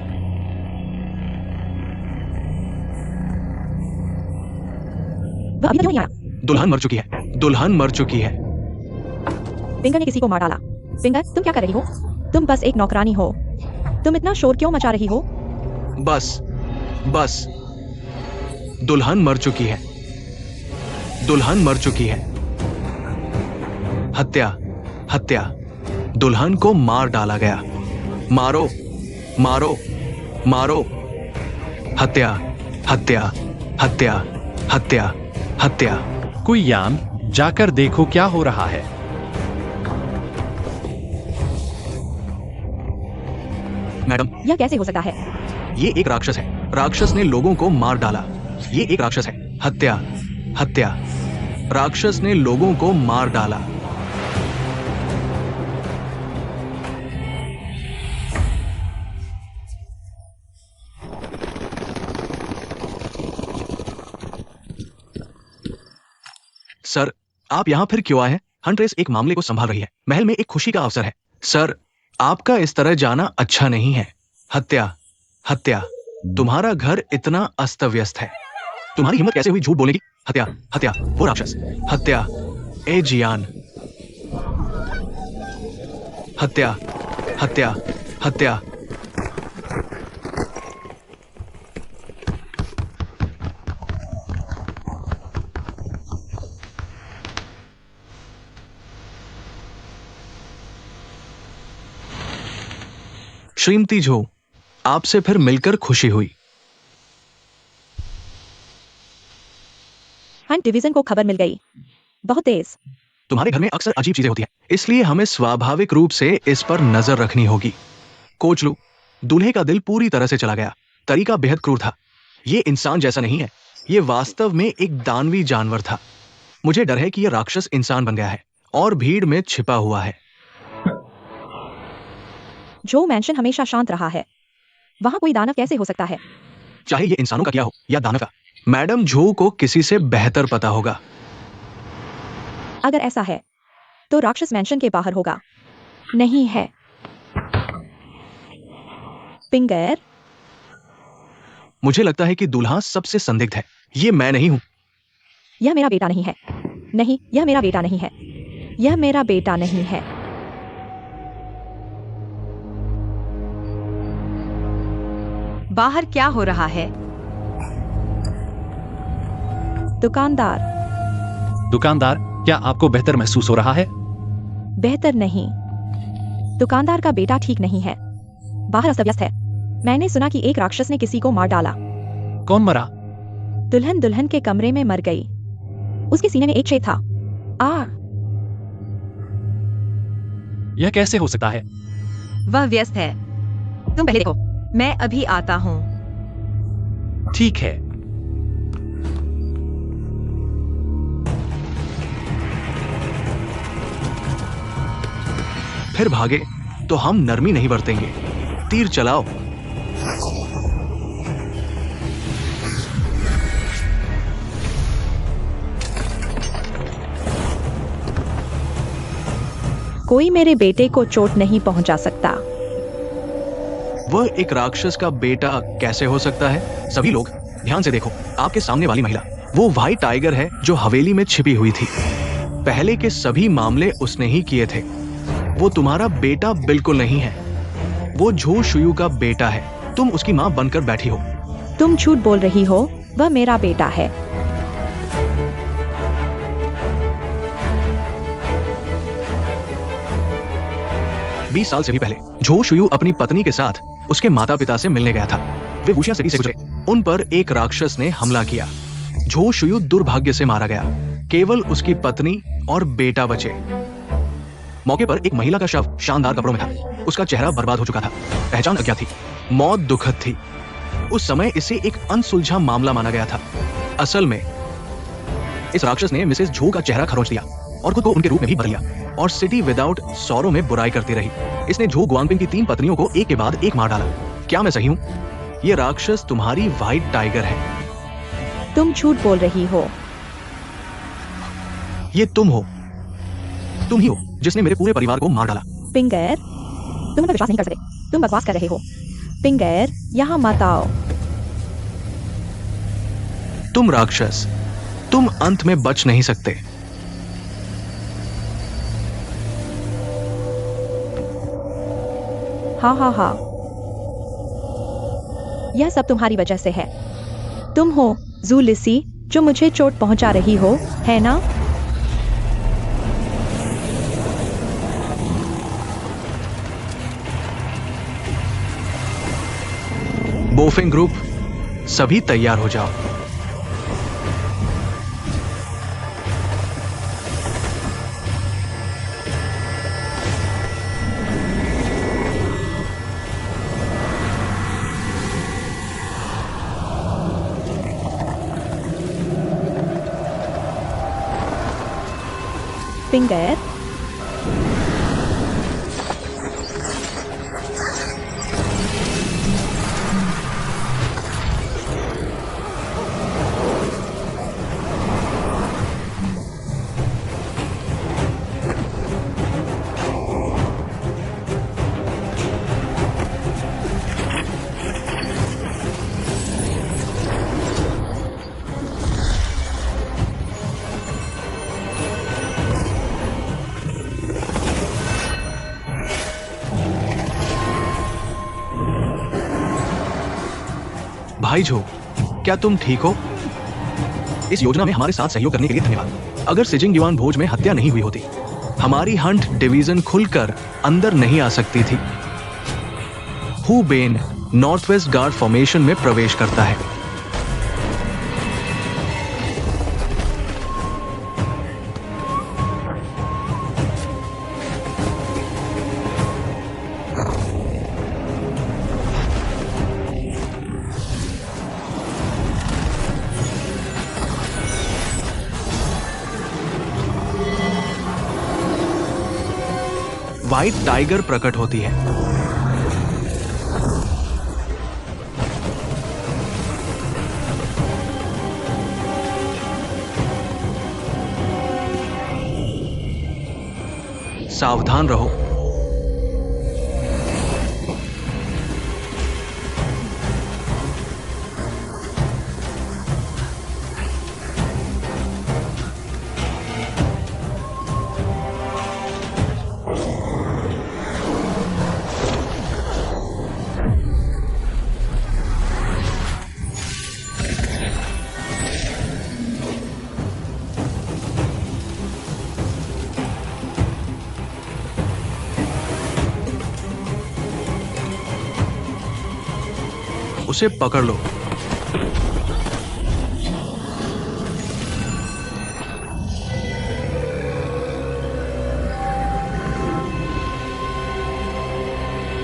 वह अभी तक क्यों नहीं आया? दुल्हन मर चुकी है। फिंगर ने किसी को मार डाला। फिंगर, तुम क्या कर रही हो? तुम बस एक नौकरानी हो। तुम इतना शोर क्यों मचा रही हो? बस। दुल्हन मर चुकी है। हत्या। दुल्हन को मार डाला गया। मारो। हत्या। कोई यान, जाकर देखो क्या हो रहा है। मैडम, यह कैसे हो सकता है? ये एक राक्षस है। राक्षस ने लोगों को मार डाला। ये एक राक्षस है। हत्या, हत्या। राक्षस ने लोगों को मार डाला। सर, आप यहां फिर क्यों आए हैं? हंट्रेस एक मामले को संभाल रही है। महल में एक खुशी का अवसर है। सर, आपका इस तरह जाना अच्छा नहीं है। हत्या, हत्या। तुम्हारा घर इतना अस्त व्यस्त है। तुम्हारी हिम्मत कैसे हुई झूठ बोलने की? हत्या, हत्या। वो राक्षस। हत्या। ए जियान। हत्या, हत्या, हत्या। श्रीमती झो, आपसे फिर मिलकर खुशी हुई। हंट डिवीजन को खबर मिल गई। बहुत तेज। तुम्हारे घर में अक्सर अजीब चीजें होती हैं, इसलिए हमें स्वाभाविक रूप से इस पर नजर रखनी होगी। कोच लू, दूल्हे का दिल पूरी तरह से चला गया। तरीका बेहद क्रूर था। ये इंसान जैसा नहीं है। ये वास्तव में एक दानवी जानवर था। मुझे डर है कि यह राक्षस इंसान बन गया है और भीड़ में छिपा हुआ है। जो मैंशन हमेशा शांत रहा है, वहां कोई दानव कैसे हो सकता है? चाहे ये इंसानों का क्या हो या दानव का, मैडम झो को किसी से बेहतर पता होगा। अगर ऐसा है तो राक्षस मैंशन के बाहर होगा। नहीं है। पिंगर, मुझे लगता है कि दूल्हा सबसे संदिग्ध है। ये मैं नहीं हूं। यह मेरा बेटा नहीं है। नहीं, यह मेरा बेटा नहीं है। यह मेरा बेटा नहीं है। बाहर क्या हो रहा है? दुकानदार। दुकानदार, क्या आपको बेहतर महसूस हो रहा है? बेहतर नहीं। दुकानदार का बेटा ठीक नहीं है। बाहर अस्त व्यस्त है। मैंने सुना कि एक राक्षस ने किसी को मार डाला। कौन मरा? दुल्हन दुल्हन के कमरे में मर गई। उसके सीने में एक छेद था। यह कैसे हो सकता है? वह व्यस्त है। तुम पहले देखो, मैं अभी आता हूँ। ठीक है। फिर भागे तो हम नरमी नहीं बरतेंगे। तीर चलाओ। कोई मेरे बेटे को चोट नहीं पहुंचा सकता। वह एक राक्षस का बेटा कैसे हो सकता है? सभी लोग ध्यान से देखो। आपके सामने वाली महिला, वो व्हाइट टाइगर है जो हवेली में छिपी हुई थी। पहले के सभी मामले उसने ही किए थे। वो तुम्हारा बेटा बिल्कुल नहीं है। वो झो शुयू का बेटा है। तुम उसकी मां बनकर बैठी हो। तुम झूठ बोल रही हो। वह मेरा बेटा है। बीस साल से भी पहले झो शुयू अपनी पत्नी के साथ उसके माता पिता से मिलने गया था। वे वुशिया सिटी से गुजरे। उन पर एक राक्षस ने हमला किया। झो शुयू दुर्भाग्य से मारा गया। केवल उसकी पत्नी और बेटा बचे। मौके पर एक महिला का शव शानदार कपड़ों में था। उसका चेहरा बर्बाद हो चुका था। पहचान अज्ञात थी। मौत दुखद थी। उस समय इसे एक अनसुलझा मामला माना गया था। असल में इस राक्षस ने मिसेस झो का चेहरा खरोंच दिया और खुद को उनके रूप में भी बदल लिया और सिटी विदाउट सौरो में बुराई करती रही। इसने झो गुआंगपिंग की 3 पत्नियों को एक के बाद एक मार डाला। क्या मैं सही हूं? यह राक्षस तुम्हारी व्हाइट टाइगर है। तुम झूठ बोल रही हो। ये तुम हो। तुम ही हो जिसने मेरे पूरे परिवार को मार डाला। पिंगर, तुम पर विश्वास नहीं कर सकते। तुम बकवास कर रहे हो। पिंगर, यहाँ मत आओ। तुम राक्षस, तुम अंत में बच नहीं सकते। हाँ हाँ हाँ, यह सब तुम्हारी वजह से है। तुम हो जू लिसी जो मुझे चोट पहुंचा रही हो, है ना? बोफिंग ग्रुप, सभी तैयार हो जाओ। पिंगर, भाई जो, क्या तुम ठीक हो? इस योजना में हमारे साथ सहयोग करने के लिए धन्यवाद। अगर सिजिंग युआन भोज में हत्या नहीं हुई होती, हमारी हंट डिवीजन खुलकर अंदर नहीं आ सकती थी। Who Ben north west guard formation में प्रवेश करता है। व्हाइट टाइगर प्रकट होती है। सावधान रहो। उसे पकड़ लो।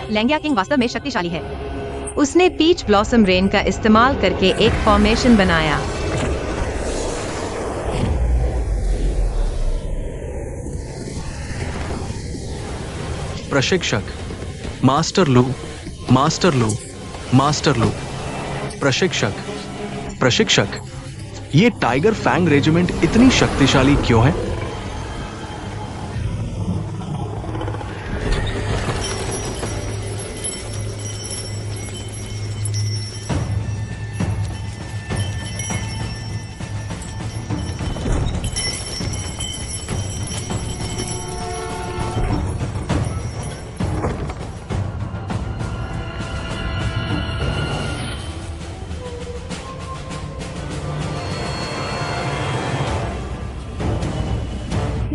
लेंग्या किंग वास्तव में शक्तिशाली है। उसने पीच ब्लॉसम रेन का इस्तेमाल करके एक फॉर्मेशन बनाया। प्रशिक्षक मास्टर लू, मास्टर लू, मास्टर लू। प्रशिक्षक, प्रशिक्षक, ये टाइगर फैंग रेजिमेंट इतनी शक्तिशाली क्यों है?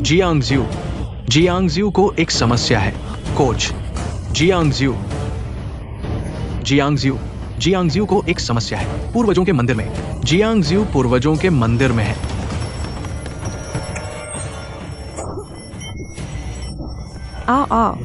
जियांगज्यू, जियांगज्यू को एक समस्या है। कोच, जियांगज्यू, जियांगज्यू, जियांगज्यू को एक समस्या है। पूर्वजों के मंदिर में। जियांगज्यू पूर्वजों के मंदिर में है। आओ आओ।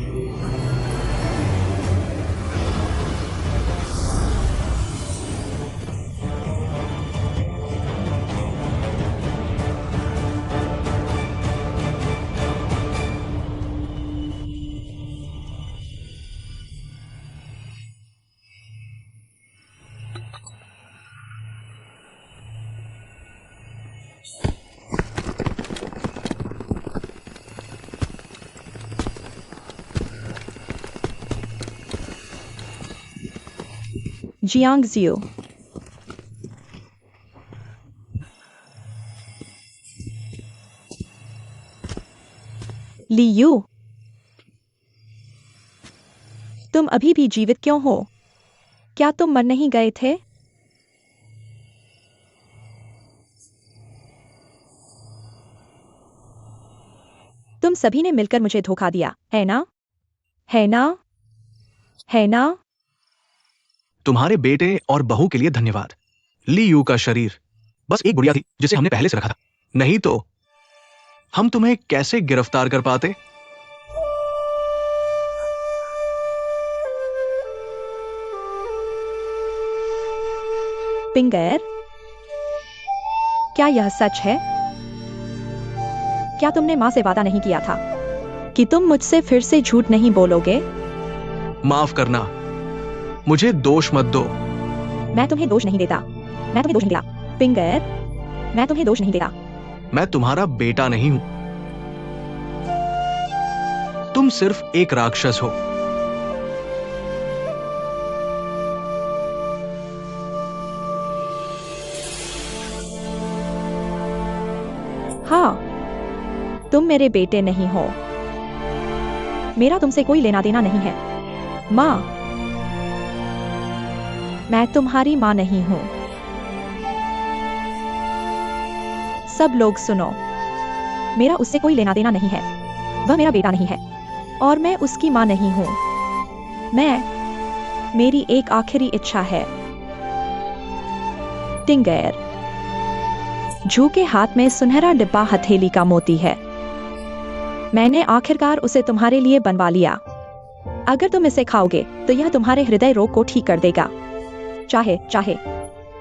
Jiangsu, Liu, तुम अभी भी जीवित क्यों हो? क्या तुम मर नहीं गए थे? तुम सभी ने मिलकर मुझे धोखा दिया, है ना? है ना? है ना? तुम्हारे बेटे और बहू के लिए धन्यवाद। ली यू का शरीर बस एक गुड़िया थी जिसे हमने पहले से रखा था। नहीं तो हम तुम्हें कैसे गिरफ्तार कर पाते? पिंगर, क्या यह सच है? क्या तुमने माँ से वादा नहीं किया था कि तुम मुझसे फिर से झूठ नहीं बोलोगे? माफ करना, मुझे दोष मत दो। मैं तुम्हें दोष नहीं देता। मैं तुम्हें दोष नहीं देता फिंगर। मैं तुम्हें दोष नहीं देता। मैं तुम्हारा बेटा नहीं हूं। तुम सिर्फ एक राक्षस हो। हाँ, तुम मेरे बेटे नहीं हो। मेरा तुमसे कोई लेना देना नहीं है। माँ, मैं तुम्हारी माँ नहीं हूं। सब लोग सुनो, मेरा उससे कोई लेना देना नहीं है। वह मेरा बेटा नहीं है और मैं उसकी माँ नहीं हूं। मेरी एक आखिरी इच्छा है। टिंगर। जू के हाथ में सुनहरा डिब्बा हथेली का मोती है। मैंने आखिरकार उसे तुम्हारे लिए बनवा लिया। अगर तुम इसे खाओगे तो यह तुम्हारे हृदय रोग को ठीक कर देगा। चाहे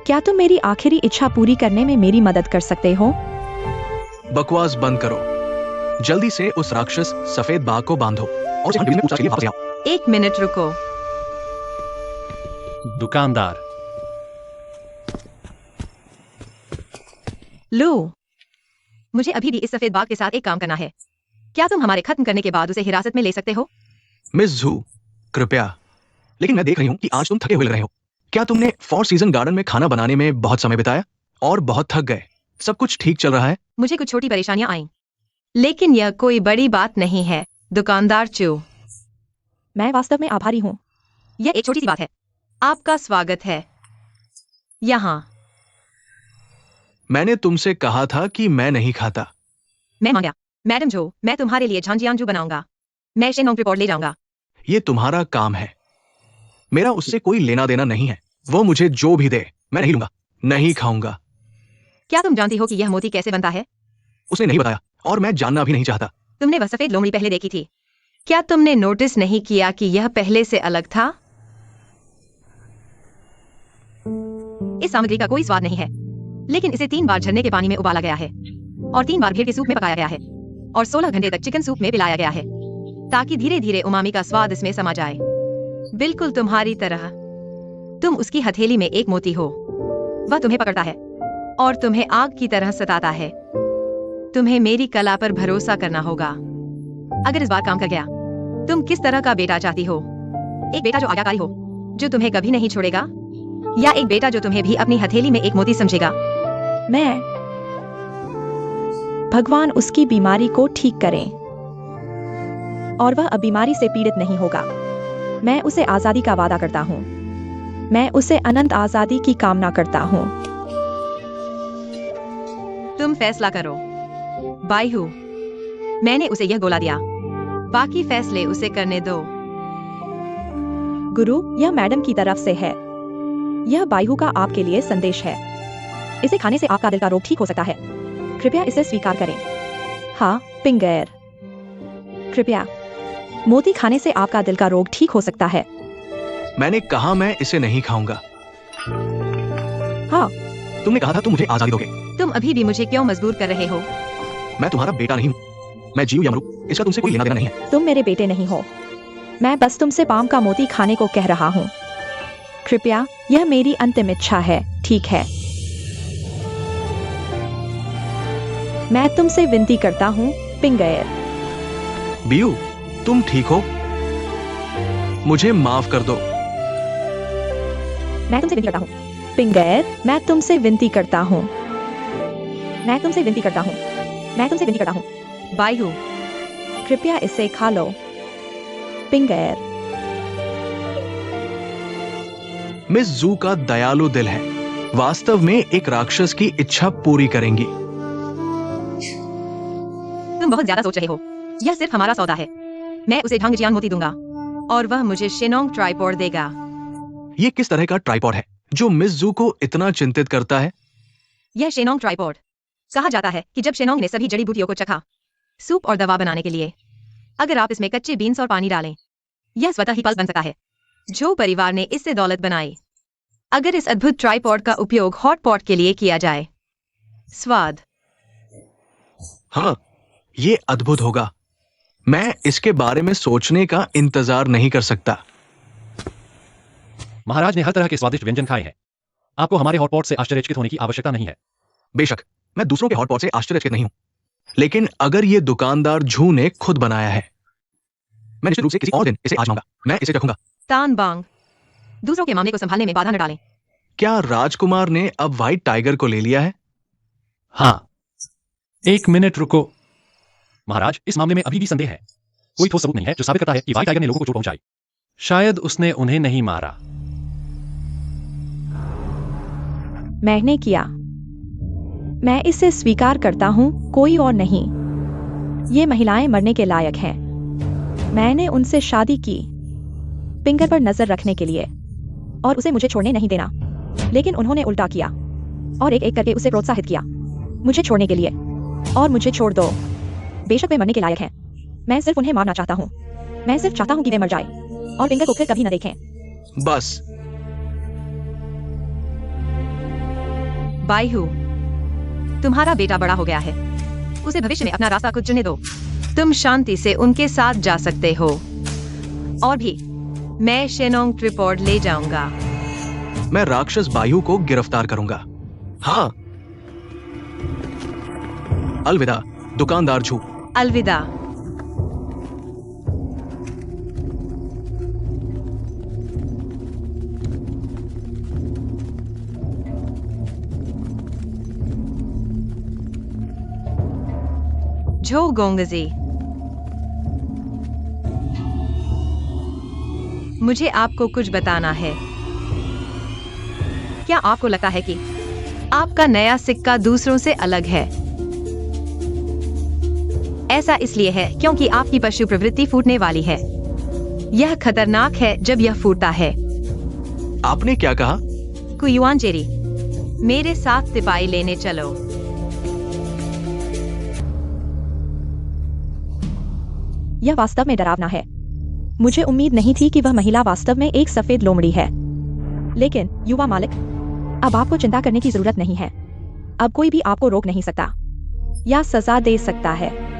क्या तुम मेरी आखिरी इच्छा पूरी करने में मेरी मदद कर सकते हो? बकवास बंद करो। जल्दी से उस राक्षस सफेद बाघ को बांधो और उसे हंट में पूछताछ के लिए वापस ले आओ। 1 मिनट रुको। दुकानदार। लो, मुझे अभी भी इस सफेद बाघ के साथ एक काम करना है। क्या तुम हमारे खत्म करने के बाद उसे हिरासत में ले सकते हो? मिस जू, कृपया। लेकिन मैं देख रही हूं कि आज तुम थके हुए लग रहे हो। क्या तुमने 4 सीजन गार्डन में खाना बनाने में बहुत समय बिताया और बहुत थक गए? सब कुछ ठीक चल रहा है? मुझे कुछ छोटी परेशानियां आईं, लेकिन यह कोई बड़ी बात नहीं है। दुकानदार चू, मैं वास्तव में आभारी हूँ। यह एक छोटी सी बात है। आपका स्वागत है यहाँ। मैंने तुमसे कहा था कि मैं नहीं खाता। मैं मान गया। मैडम जो, मैं तुम्हारे लिए झांजियांजू बनाऊंगा। मैं शेनोंग रिपोर्ट ले जाऊंगा। ये तुम्हारा काम है। मेरा उससे कोई लेना देना नहीं है। वो मुझे जो भी दे मैं नहीं लूंगा, नहीं खाऊंगा। क्या तुम जानती हो कि यह मोती कैसे बनता है? उसने नहीं बताया और मैं जानना भी नहीं चाहता। तुमने वह सफेद लोमड़ी पहले देखी थी। क्या तुमने नोटिस नहीं किया कि यह पहले से अलग था? इस सामग्री का कोई स्वाद नहीं है, लेकिन इसे 3 बार झरने के पानी में उबाला गया है और 3 बार भेड़ के सूप में पकाया गया है और 16 घंटे तक चिकन सूप में पिलाया गया है, ताकि धीरे धीरे उमामी का स्वाद इसमें समा जाए। बिल्कुल तुम्हारी तरह। तुम उसकी हथेली में एक मोती हो। वह तुम्हें पकड़ता है और तुम्हें आग की तरह सताता है। तुम्हें मेरी कला पर भरोसा करना होगा। अगर इस बार काम कर गया, तुम किस तरह का बेटा चाहती हो? एक बेटा जो आज्ञाकारी हो, जो तुम्हें कभी नहीं छोड़ेगा, या एक बेटा जो तुम्हें भी अपनी हथेली में एक मोती समझेगा? भगवान उसकी बीमारी को ठीक करें और वह अब बीमारी से पीड़ित नहीं होगा। मैं उसे आजादी का वादा करता हूँ। मैं उसे अनंत आजादी की कामना करता हूँ। तुम फैसला करो। बाईहू, मैंने उसे यह गोला दिया। बाकी फैसले उसे करने दो। गुरु, यह मैडम की तरफ से है। यह बाईहू का आपके लिए संदेश है। इसे खाने से आपका दिल का रोग ठीक हो सकता है। कृपया इसे स्वीकार करें। हाँ, पिंगर। कृपया, मोती खाने से आपका दिल का रोग ठीक हो सकता है। मैंने कहा मैं इसे नहीं खाऊंगा। हाँ। तुमने कहा था तुम मुझे आजादी दोगे। तुम अभी भी मुझे क्यों मजबूर कर रहे हो? मैं तुम्हारा बेटा नहीं हूँ। मैं जीव या मरूं, इसका तुमसे कोई लेना देना नहीं है। तुम मेरे बेटे नहीं हो। मैं बस तुमसे पाम का मोती खाने को कह रहा हूँ। कृपया, यह मेरी अंतिम इच्छा है, ठीक है? मैं तुमसे विनती करता हूँ, पिंगर। बियू, तुम ठीक हो? मुझे माफ कर दो। मैं तुमसे विनती करता हूँ, पिंगर। मैं तुमसे विनती करता हूँ। मैं तुमसे विनती करता हूँ। मैं तुमसे विनती करता हूँ। बाईहू, कृपया इसे खा लो, पिंगर। मिस जू का दयालु दिल है। वास्तव में एक राक्षस की इच्छा पूरी करेंगी। तुम बहुत ज्यादा सोच रहे हो। यह सिर्फ हमारा सौदा है। मैं उसे झांगजियांग मोती दूंगा और वह मुझे शेनोंग ट्राइपॉड देगा। ये किस तरह का ट्राइपॉड है जो मिस जू को इतना चिंतित करता है? यह शेनोंग ट्राइपॉड। कहा जाता है कि जब शेनोंग ने सभी जड़ी बूटियों को चखा सूप और दवा बनाने के लिए, अगर आप इसमें कच्चे बीन्स और पानी डालें, यह स्वतः ही पल्प बन सकता है। जो परिवार ने इससे दौलत बनाई, अगर इस अद्भुत ट्राइपॉड का उपयोग हॉट पॉट के लिए किया जाए। स्वाद। हाँ, ये अद्भुत होगा। मैं इसके बारे में सोचने का इंतजार नहीं कर सकता। महाराज ने हर तरह के स्वादिष्ट व्यंजन खाए हैं। आपको हमारे हॉटपॉट से आश्चर्यचकित होने की आवश्यकता नहीं है। बेशक, मैं दूसरों के हॉटपॉट से आश्चर्यचकित नहीं हूं, लेकिन अगर ये दुकानदार झू ने खुद बनाया है, मैं निश्चित रूप से किसी और दिन इसे आजमाऊंगा। मैं इसे चखूंगा। तान बांग, दूसरों के मामले को संभालने में बाधा न डालें। क्या राजकुमार ने अब व्हाइट टाइगर को ले लिया है? हाँ, एक मिनट रुको महाराज, इस मामले में अभी भी संदेह है। कोई ठोस सबूत नहीं है जो साबित करता है कि व्हाइट टाइगर ने लोगों को चोट पहुंचाई। शायद उसने उन्हें नहीं मारा। मैंने किया। मैं इसे स्वीकार करता हूं, कोई और नहीं। ये महिलाएं मरने के लायक हैं। मैंने उनसे शादी की, पिंगर पर नजर रखने के लिए, और उसे मुझे छोड़ने नहीं देना। लेकिन उन्होंने उल्टा किया और एक एक करके उसे प्रोत्साहित किया मुझे छोड़ने के लिए। और मुझे छोड़ दो। बेशक वे मरने के लायक हैं। मैं सिर्फ उन्हें मारना चाहता हूं। मैं सिर्फ चाहता हूं कि वे मर जाए और पिंगर को फिर कभी न देखें। बस। बाईहू, तुम्हारा बेटा बड़ा हो गया है। उसे भविष्य में अपना रास्ता खुद चुनने दो। तुम शांति से उनके साथ जा सकते हो। और भी, मैं शेनोंग ट्रिपोर्ट ले जाऊंगा। मैं राक्षस बायु को गिरफ्तार करूंगा। हाँ। अलविदा दुकानदार झू। अलविदा। झो गोंगजी, मुझे आपको कुछ बताना है। क्या आपको लगता है कि आपका नया सिक्का दूसरों से अलग है? ऐसा इसलिए है क्योंकि आपकी पशु प्रवृत्ति फूटने वाली है। यह खतरनाक है जब यह फूटता है। आपने क्या कहा? कुयुआन चेरी, मेरे साथ सिपाही लेने चलो। यह वास्तव में डरावना है। मुझे उम्मीद नहीं थी कि वह महिला वास्तव में एक सफेद लोमड़ी है। लेकिन युवा मालिक, अब आपको चिंता करने की जरूरत नहीं है। अब कोई भी आपको रोक नहीं सकता या सजा दे सकता है।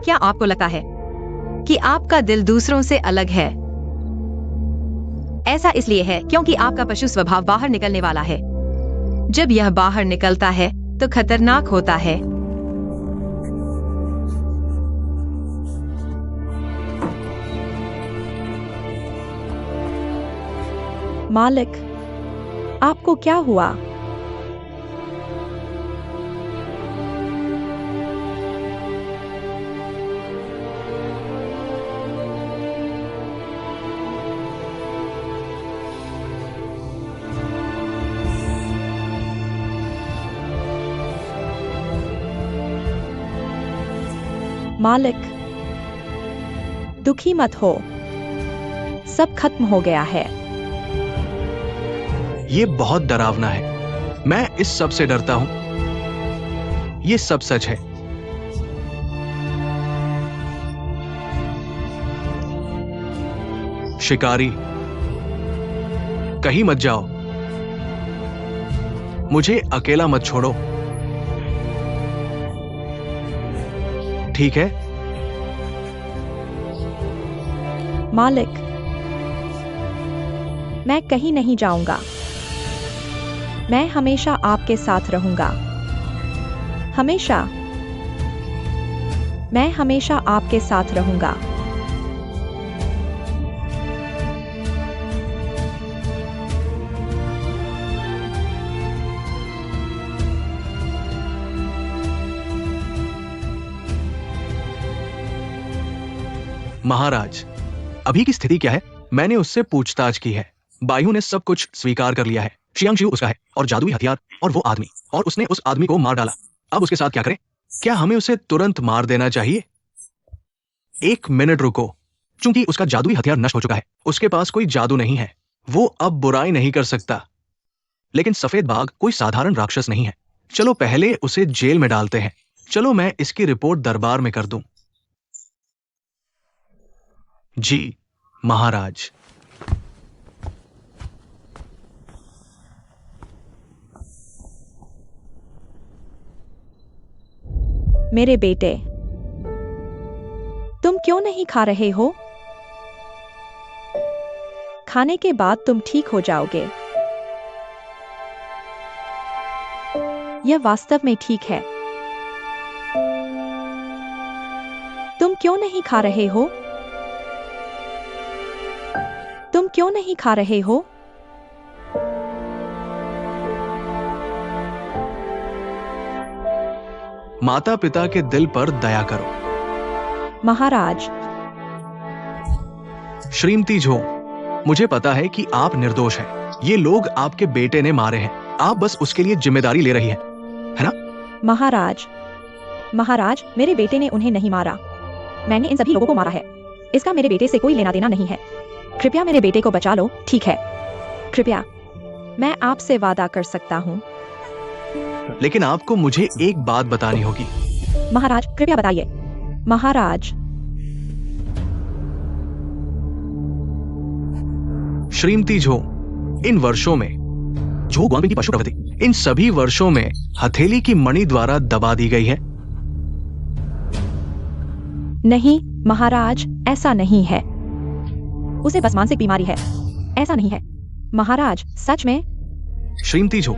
क्या आपको लगता है कि आपका दिल दूसरों से अलग है? ऐसा इसलिए है क्योंकि आपका पशु स्वभाव बाहर निकलने वाला है। जब यह बाहर निकलता है तो खतरनाक होता है। मालिक, आपको क्या हुआ? मालिक, दुखी मत हो। सब खत्म हो गया है। ये बहुत डरावना है। मैं इस सब से डरता हूं। ये सब सच है। शिकारी, कहीं मत जाओ। मुझे अकेला मत छोड़ो, ठीक है? मालिक, मैं कहीं नहीं जाऊंगा। मैं हमेशा आपके साथ रहूंगा। हमेशा। मैं हमेशा आपके साथ रहूंगा। महाराज, अभी की स्थिति क्या है? मैंने उससे पूछताछ की है। बायू ने सब कुछ स्वीकार कर लिया है। शियांगशु उसका है और जादुई हथियार और वो आदमी, और उसने उस आदमी को मार डाला। अब उसके साथ क्या करें? क्या हमें उसे तुरंत मार देना चाहिए? 1 मिनट रुको। चूंकि उसका जादुई हथियार नष्ट हो चुका है, उसके पास कोई जादू नहीं है, वो अब बुराई नहीं कर सकता। लेकिन सफेद बाघ कोई साधारण राक्षस नहीं है। चलो पहले उसे जेल में डालते हैं। चलो मैं इसकी रिपोर्ट दरबार में कर दूं। जी महाराज। मेरे बेटे, तुम क्यों नहीं खा रहे हो? खाने के बाद तुम ठीक हो जाओगे। यह वास्तव में ठीक है। तुम क्यों नहीं खा रहे हो? तुम क्यों नहीं खा रहे हो? माता पिता के दिल पर दया करो। महाराज। श्रीमती झो, मुझे पता है कि आप निर्दोष हैं। ये लोग आपके बेटे ने मारे हैं। आप बस उसके लिए जिम्मेदारी ले रही हैं, है ना? महाराज, महाराज, मेरे बेटे ने उन्हें नहीं मारा। मैंने इन सभी लोगों को मारा है। इसका मेरे बेटे से कोई लेना देना नहीं है। कृपया मेरे बेटे को बचा लो, ठीक है? कृपया, मैं आपसे वादा कर सकता हूँ। लेकिन आपको मुझे एक बात बतानी होगी। महाराज, कृपया बताइए। महाराज। श्रीमती झो, इन वर्षों में झो ग्वांगबिन की पशु प्रवृत्ति इन सभी वर्षों में हथेली की मणि द्वारा दबा दी गई है। नहीं महाराज, ऐसा नहीं है। उसे बस मानसिक बीमारी है, ऐसा नहीं है। महाराज, सच में? श्रीमती झो,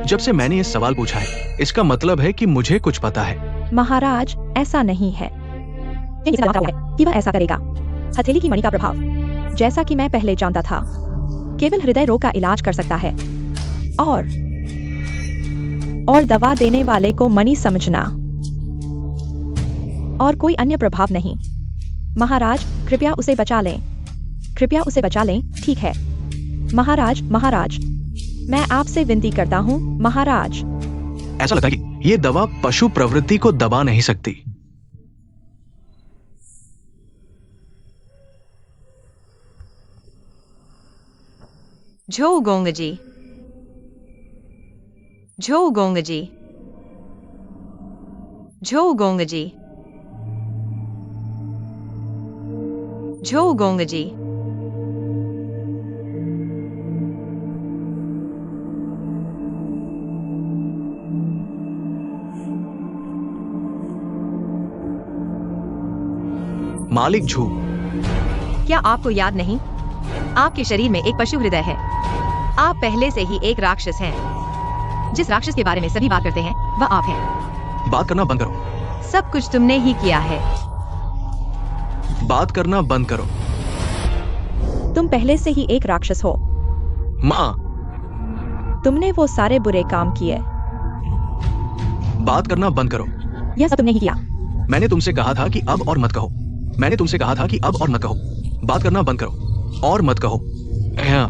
जब से मैंने ये सवाल पूछा है, इसका मतलब है कि मुझे कुछ पता है। महाराज, ऐसा नहीं है। ये है कि वह ऐसा करेगा। हथेली की मणि का प्रभाव, जैसा कि मैं पहले जानता था, केवल हृदय रोग का इलाज कर सकता है, और दवा देने वाले को मणि समझना, और कोई अन्य प्रभाव नहीं। महाराज, कृपया उसे बचा लें। कृपया उसे बचा लें, ठीक है? महाराज, महाराज, मैं आपसे विनती करता हूँ, महाराज। ऐसा लगता है कि ये दवा पशु प्रवृत्ति को दबा नहीं सकती। झो गोंगजी, झो गोंगजी, झो गोंगजी, झो गोंगजी। मालिक झू, क्या आपको याद नहीं? आपके शरीर में एक पशु हृदय है। आप पहले से ही एक राक्षस हैं। जिस राक्षस के बारे में सभी बात करते हैं, वह आप हैं। बात करना बंद करो। सब कुछ तुमने ही किया है। बात करना बंद करो। तुम पहले से ही एक राक्षस हो। माँ, तुमने वो सारे बुरे काम किए। बात करना बंद करो। यह सब तुमने ही किया। मैंने तुमसे कहा था कि अब और मत कहो। मैंने तुमसे कहा था कि अब और मत कहो। बात करना बंद करो और मत कहो। हाँ।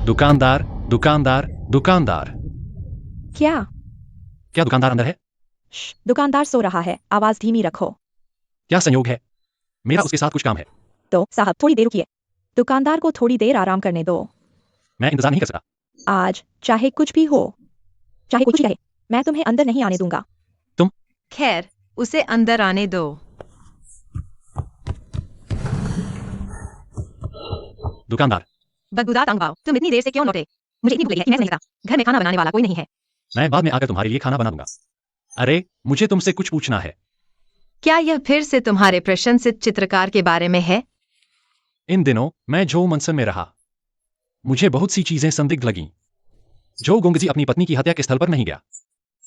दुकानदार, दुकानदार, दुकानदार। क्या? क्या दुकानदार अंदर है? दुकानदार सो रहा है, आवाज धीमी रखो। क्या संयोग है? मेरा उसके साथ कुछ काम है। तो साहब, थोड़ी देर रुकिए। दुकानदार को थोड़ी देर आराम करने दो। मैं इंतजार नहीं कर सकता। आज चाहे कुछ भी हो, चाहे कुछ भी कहे, मैं तुम्हें अंदर नहीं आने दूंगा। खैर, उसे अंदर आने दो। दुकानदार, बदबूदार तंगबाव, तुम इतनी देर से क्यों लौटे? मुझे इतनी भूख लगी है कि मैं नहीं सकता। घर में खाना बनाने वाला कोई नहीं है। मैं बाद में आकर तुम्हारे लिए खाना बना दूंगा। अरे, मुझे तुमसे कुछ पूछना है। क्या यह फिर से तुम्हारे प्रशंसित चित्रकार के बारे में है? इन दिनों मैं झो मनसन में रहा। मुझे बहुत सी चीजें संदिग्ध लगीं। जो गोंगजी अपनी पत्नी की हत्या के स्थल पर नहीं गया,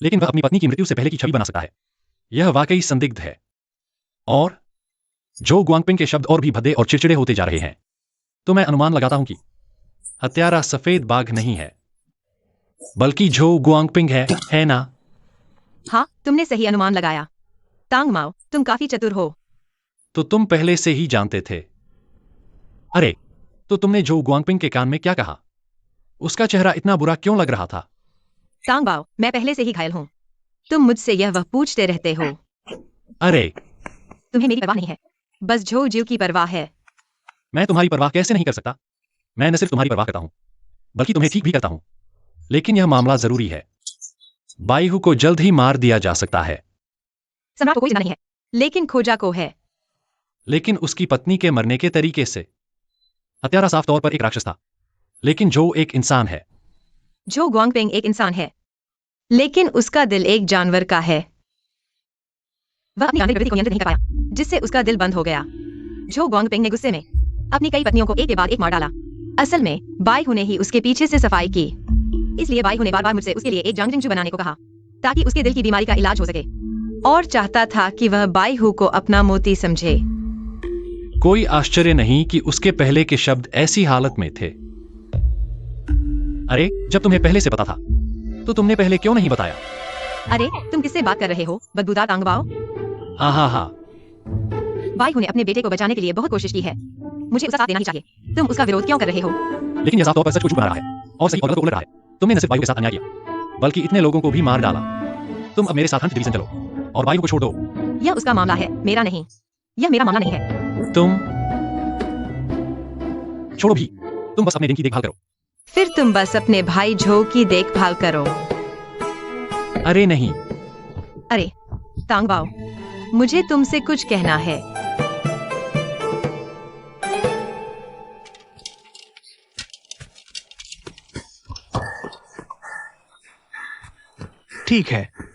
लेकिन वह अपनी पत्नी की मृत्यु से पहले की छवि बना सकता है। यह वाकई संदिग्ध है। और जो गुआंगपिंग के शब्द और भी भद्दे और चिड़चिड़े होते जा रहे हैं, तो मैं अनुमान लगाता हूं कि हत्यारा सफेद बाघ नहीं है, बल्कि जो गुआंगपिंग है ना? हाँ, तुमने सही अनुमान लगाया। तांग माओ, तुम काफी चतुर हो। तो तुम पहले से ही जानते थे। अरे, तो तुमने जो गुआंगपिंग के कान में क्या कहा? उसका चेहरा इतना बुरा क्यों लग रहा था? तांग बाओ, मैं पहले से ही घायल हूँ। तुम मुझसे यह वह पूछते रहते हो। अरे, तुम्हें मेरी परवाह नहीं है, बस झो जीव की परवाह है। मैं तुम्हारी परवाह कैसे नहीं कर सकता? मैं न सिर्फ तुम्हारी परवाह करता हूं, बल्कि तुम्हें ठीक भी करता हूं। लेकिन यह मामला जरूरी है। बाईहू को जल्द ही मार दिया जा सकता है। सम्राट को कोई जिंदा नहीं है, लेकिन खोजा को है। लेकिन उसकी पत्नी के मरने के तरीके से हत्यारा साफ तौर पर एक राक्षस था, लेकिन जो एक इंसान है। झो गुआंगपिंग एक इंसान है, लेकिन उसका दिल एक जानवर का है। वह अपनी आंतरिक प्रवृत्ति को नियंत्रित नहीं कर पाया, जिससे उसका दिल बंद हो गया। झो गुआंगपिंग ने गुस्से में अपनी कई पत्नियों को एक के बाद एक मार डाला। असल में बाईहू ने ही उसके पीछे से सफाई की। इसलिए बाईहू ने बार-बार मुझसे उसके लिए एक जांगजिंगजू बनाने को कहा, ताकि उसके दिल की बीमारी का इलाज हो सके। और चाहता था कि वह बाईहू को अपना मोती समझे। कोई आश्चर्य नहीं कि उसके पहले के शब्द ऐसी हालत में थे। अरे, जब तुम्हें पहले से पता था, तो तुमने पहले क्यों नहीं बताया? अरे, तुम किससे बात कर रहे हो, बदबूदार तांग बाओ? हा। बाईहू ने अपने बेटे को बचाने के लिए बहुत कोशिश की है। मुझे उसका साथ देना ही चाहिए। तुम उसका विरोध क्यों कर रहे हो? लेकिन यह साफ तौर पर सच को झूठ बना रहा है और सही और गलत को उलट रहा है। तुमने न सिर्फ बाईहू के साथ अन्याय किया, बल्कि इतने लोगों को भी मार डाला। तुम अब मेरे साथ हंट डिवीजन चलो और बाईहू को छोड़ दो। यह उसका मामला है, मेरा नहीं। यह मेरा मामला नहीं है। तुम छोड़ो भी, तुम बस अपने दिन की देखभाल करो। फिर तुम बस अपने भाई झो की देखभाल करो। अरे नहीं। अरे, तांग बाओ, मुझे तुमसे कुछ कहना है। ठीक है।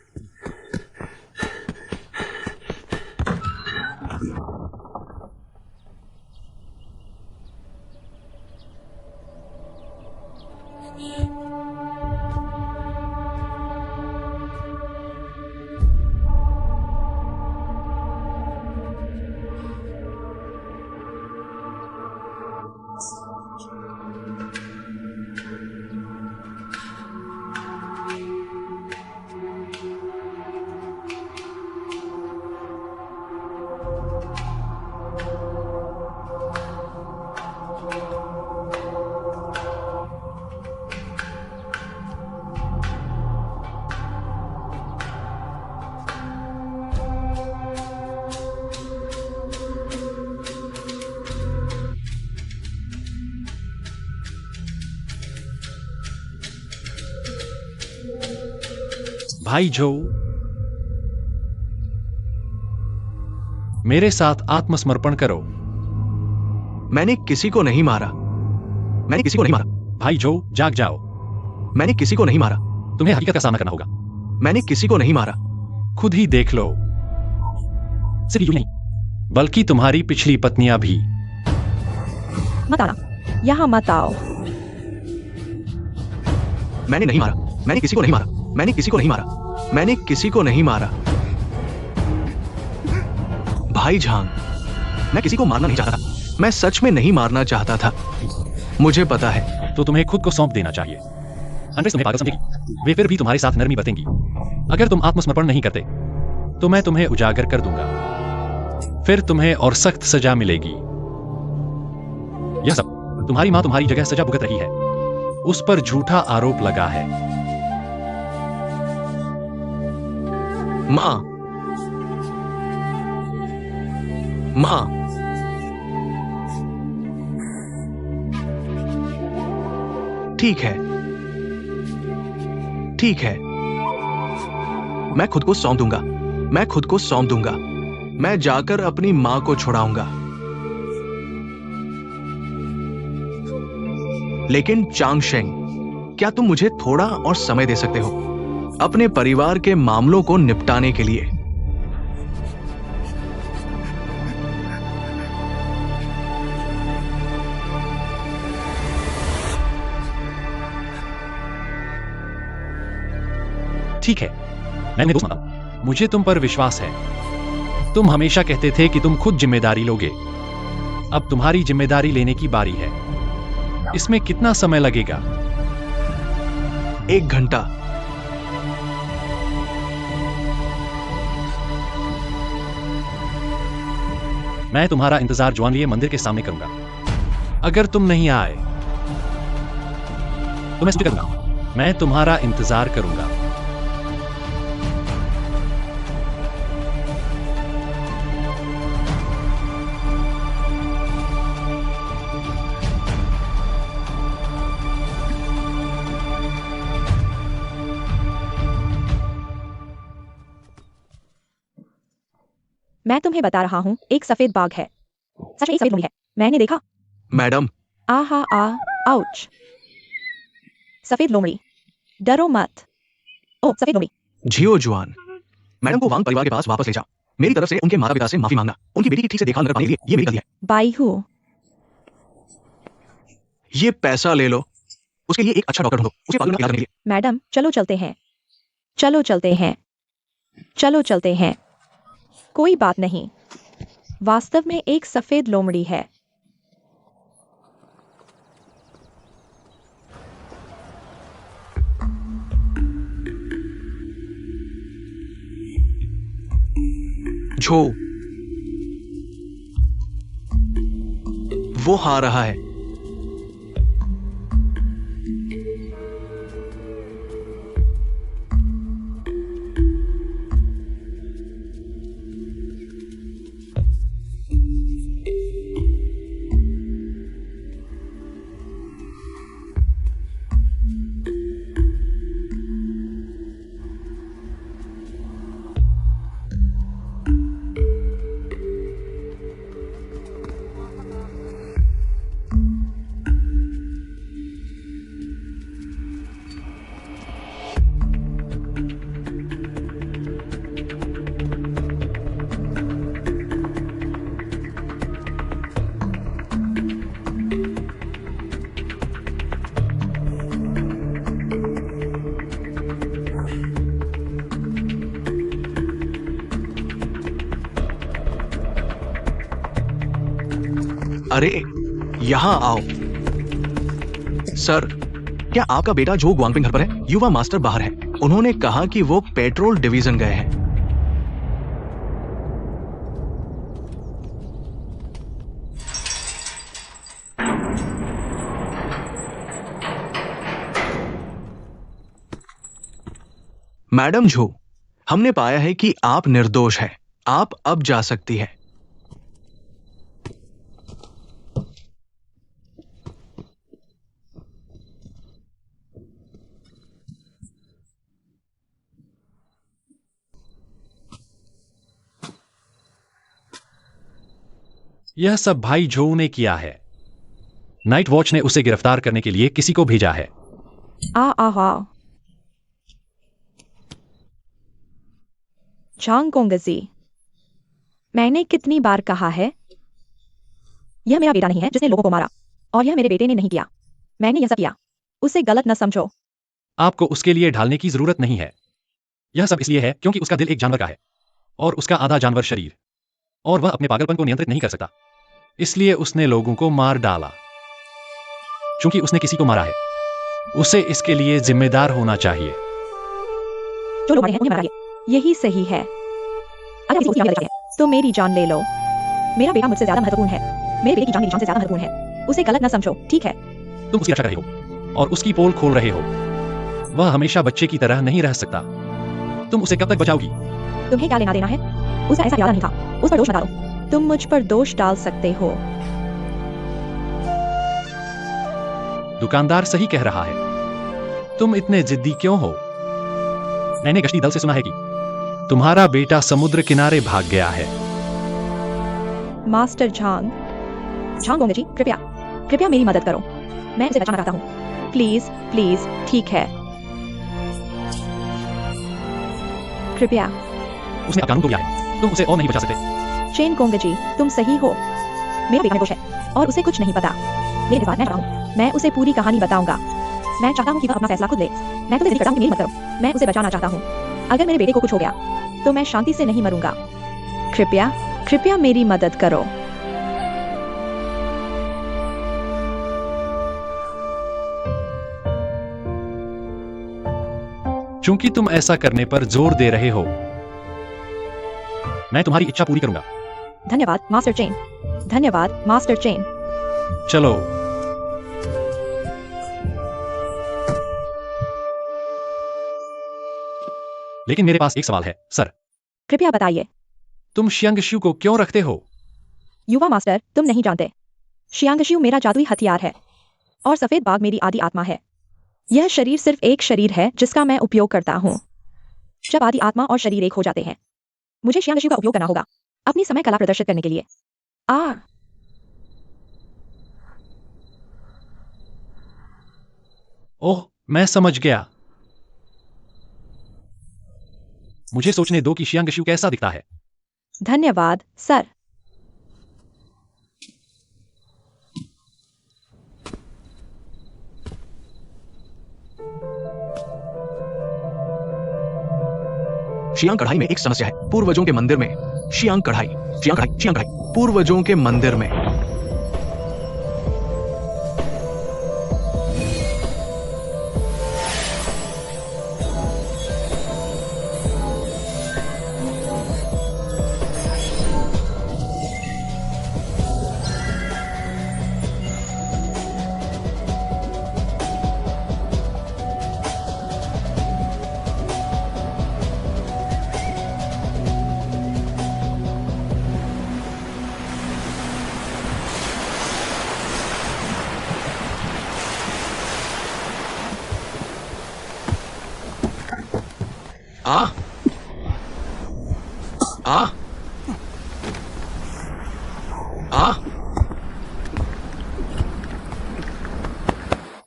भाई जो, मेरे साथ आत्मसमर्पण करो। मैंने किसी को नहीं मारा। मैंने किसी को नहीं मारा। भाई जो, जाग जाओ। मैंने किसी को नहीं मारा। तुम्हें हकीकत का सामना करना होगा। मैंने किसी को नहीं मारा। खुद ही देख लो। सिर्फ यूं नहीं, बल्कि तुम्हारी पिछली पत्नियां भी। मत आना, यहाँ मत आओ। मैंने नहीं मारा। मैंने किसी को नहीं मारा। मैंने किसी को नहीं मारा। मैंने किसी को नहीं मारा। भाई झांग, मैं किसी को मारना नहीं चाहता था। मैं सच में नहीं मारना चाहता था। मुझे पता है। तो तुम्हें खुद को सौंप देना चाहिए। अंग्रेज तुम्हें पागल समझेगी, वे फिर भी तुम्हारे साथ नरमी बरतेंगी। अगर तुम आत्मसमर्पण नहीं करते, तो मैं तुम्हें उजागर कर दूंगा। फिर तुम्हें और सख्त सजा मिलेगी। यह सब तुम्हारी मां तुम्हारी जगह सजा भुगत रही है। उस पर झूठा आरोप लगा है। मां, मां, ठीक है, ठीक है। मैं खुद को सौंप दूंगा। मैं खुद को सौंप दूंगा। मैं जाकर अपनी मां को छुड़ाऊंगा। लेकिन चांगशेंग, क्या तुम मुझे थोड़ा और समय दे सकते हो अपने परिवार के मामलों को निपटाने के लिए? ठीक है, मैं तुम्हें दोस्त मानता हूं। मुझे तुम पर विश्वास है। तुम हमेशा कहते थे कि तुम खुद जिम्मेदारी लोगे। अब तुम्हारी जिम्मेदारी लेने की बारी है। इसमें कितना समय लगेगा? 1 घंटा। मैं तुम्हारा इंतजार ज्वानलिये मंदिर के सामने करूंगा। अगर तुम नहीं आए तो मैं सूचित करूंगा। मैं तुम्हारा इंतजार करूंगा। मैं तुम्हें बता रहा हूँ, एक सफेद बाघ है। सच में एक सफेद लोमड़ी है। मैंने देखा। मैडम, आहा आ आउच। सफेद लोमड़ी, डरो मत। ओ सफेद लोमड़ी। जियो जुआन। मैडम को वांग परिवार के पास वापस ले जाओ। मेरी तरफ से उनके माता पिता से माफी मांगना। उनकी बेटी की ठीक से देखभाल न कर पाने के लिए ये मेरी गलती है। बाईहू, ये पैसा ले लो। उसके लिए एक अच्छा डॉक्टर ढूंढो। उसे पागल करने के लिए। मैडम चलो चलते हैं। चलो चलते हैं। चलो चलते हैं। कोई बात नहीं। वास्तव में एक सफेद लोमड़ी है। झो, वो हार रहा है। अरे यहां आओ। सर, क्या आपका बेटा जो गुआंगपिंग घर पर है? युवा मास्टर बाहर है। उन्होंने कहा कि वो पेट्रोल डिवीजन गए हैं। मैडम झो, हमने पाया है कि आप निर्दोष हैं। आप अब जा सकती हैं। यह सब भाई झो ने किया है। नाइट वॉच ने उसे गिरफ्तार करने के लिए किसी को भेजा है। आहा। झांग कोंगजी, मैंने कितनी बार कहा है, यह मेरा बेटा नहीं है जिसने लोगों को मारा, और यह मेरे बेटे ने नहीं किया। मैंने यह सब किया। उसे गलत न समझो। आपको उसके लिए ढालने की जरूरत नहीं है। यह सब इसलिए है क्योंकि उसका दिल एक जानवर का है और उसका आधा जानवर शरीर, और वह अपने पागलपन को नियंत्रित नहीं कर सकता। इसलिए उसने लोगों को मार डाला। चूंकि उसने किसी को मारा है, उसे इसके लिए जिम्मेदार होना चाहिए। जो लोग मारे हैं उन्हें मारा है। यही सही है। अगर किसी को उसकी जान लेनी है तो मेरी जान ले लो। मेरा बेटा मुझसे ज्यादा महत्वपूर्ण है। मेरे बेटे की जान मेरी जान से ज्यादा महत्वपूर्ण है। उसे गलत न समझो, ठीक है? तुम उसकी रक्षा कर रहे हो और उसकी पोल खोल रहे हो। वह हमेशा बच्चे की तरह नहीं रह सकता। तुम उसे कब तक बचाओगी? तुम्हें क्या लेना देना है? उसका ऐसा इरादा नहीं था। उस पर दोष मत डालो। तुम मुझ पर दोष डाल सकते हो। दुकानदार सही कह रहा है। तुम इतने जिद्दी क्यों हो? मैंने गश्ती दल से सुना है कि तुम्हारा बेटा समुद्र किनारे भाग गया है। मास्टर झांग कोंगजी, कृपया मेरी मदद करो। मैं उसे बचाना चाहता हूँ। Please please. ठीक है, कृपया। उसने कानून तोड़ दिया है। तुम उसे और नहीं बचा सकते। चेन कोंगजी, तुम सही हो। मेरा बेटा निर्दोष है और उसे कुछ नहीं पता। लेकिन इस बार मैं चाहता हूँ, मैं उसे पूरी कहानी बताऊंगा। मैं चाहता हूँ कि वह अपना फैसला खुद ले। मैं तो जिद करता हूँ कि मेरी मत करो। मैं उसे बचाना चाहता हूँ। अगर मेरे बेटे को कुछ हो गया तो मैं शांति से नहीं मरूंगा। कृपया कृपया मेरी मदद करो। चूंकि तुम ऐसा करने पर जोर दे रहे हो, मैं तुम्हारी इच्छा पूरी करूंगा। धन्यवाद मास्टर चेन। धन्यवाद मास्टर चेन। चलो। लेकिन मेरे पास एक सवाल है, सर। कृपया बताइए। तुम शियांगशु को क्यों रखते हो? युवा मास्टर, तुम नहीं जानते। शियांगशु मेरा जादुई हथियार है और सफेद बाघ मेरी आदि आत्मा है। यह शरीर सिर्फ एक शरीर है जिसका मैं उपयोग करता हूँ। जब आदि आत्मा और शरीर एक हो जाते हैं, मुझे शियांगशु का उपयोग करना होगा अपनी समय कला प्रदर्शित करने के लिए। ओह, मैं समझ गया। मुझे सोचने दो कि शियांगशु कैसा दिखता है। धन्यवाद सर। शियांग कढ़ाई में एक समस्या है। पूर्वजों के मंदिर में शियांग कढ़ाई, शियांग कढ़ाई, शियांग कढ़ाई, पूर्वजों के मंदिर में। आ आ आ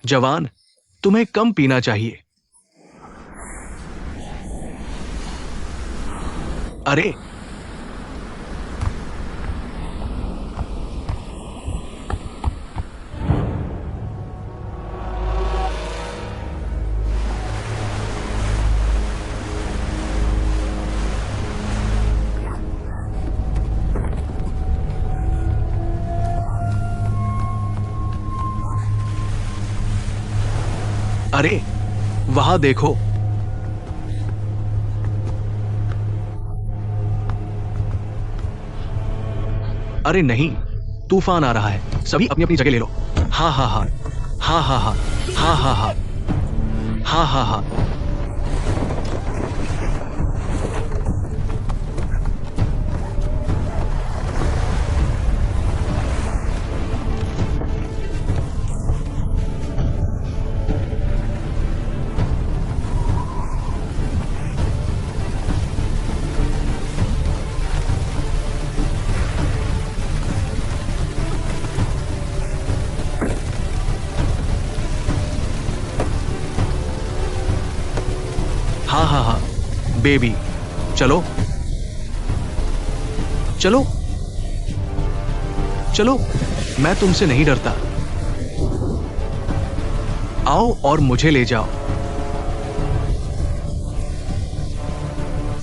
जवान, तुम्हें कम पीना चाहिए। अरे अरे वहां देखो। अरे नहीं, तूफान आ रहा है। सभी अपनी अपनी जगह ले लो। हा हा हा हा हा हा हा हा हा हा हा हा। हाँ हाँ हाँ बेबी, चलो चलो चलो, मैं तुमसे नहीं डरता। आओ और मुझे ले जाओ।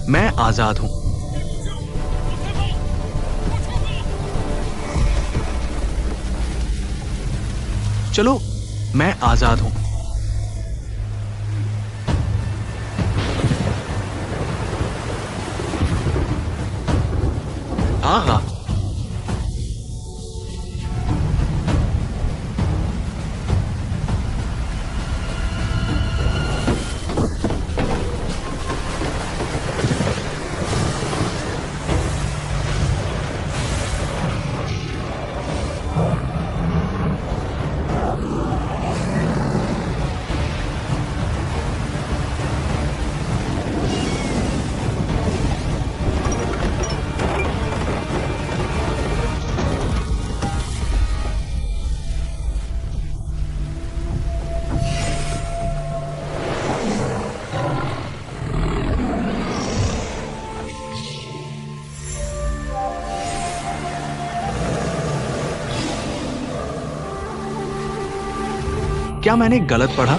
मैं आजाद हूं। चलो, मैं आजाद हूं। हाँ हाँ। क्या मैंने गलत पढ़ा?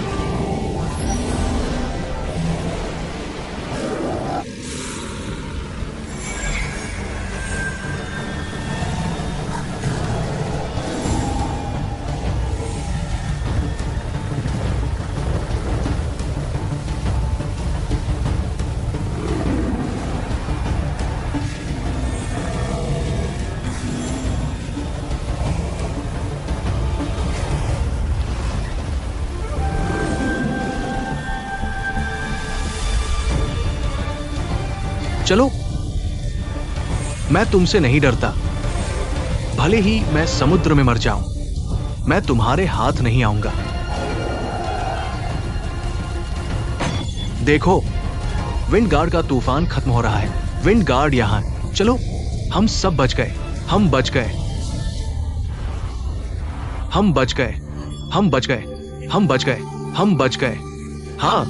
चलो, मैं तुमसे नहीं डरता। भले ही मैं समुद्र में मर जाऊं, मैं तुम्हारे हाथ नहीं आऊंगा। देखो, विंड गार्ड का तूफान खत्म हो रहा है। विंड गार्ड यहां है। चलो, हम सब बच गए। हम बच गए। हम बच गए। हम बच गए। हम बच गए। हम बच गए। हाँ,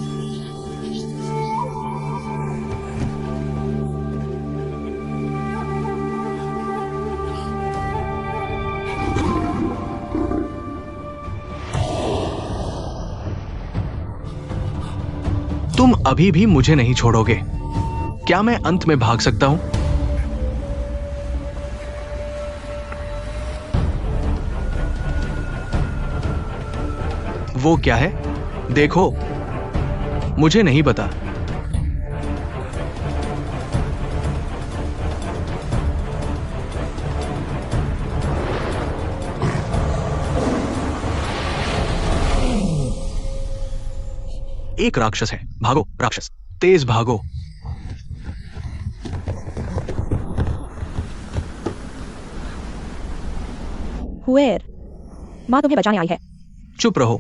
तुम अभी भी मुझे नहीं छोड़ोगे। क्या मैं अंत में भाग सकता हूं? वो क्या है? देखो, मुझे नहीं पता। एक राक्षस है। भागो राक्षस, तेज भागो। हुएर, माँ तुम्हें बचाने आई है। चुप रहो,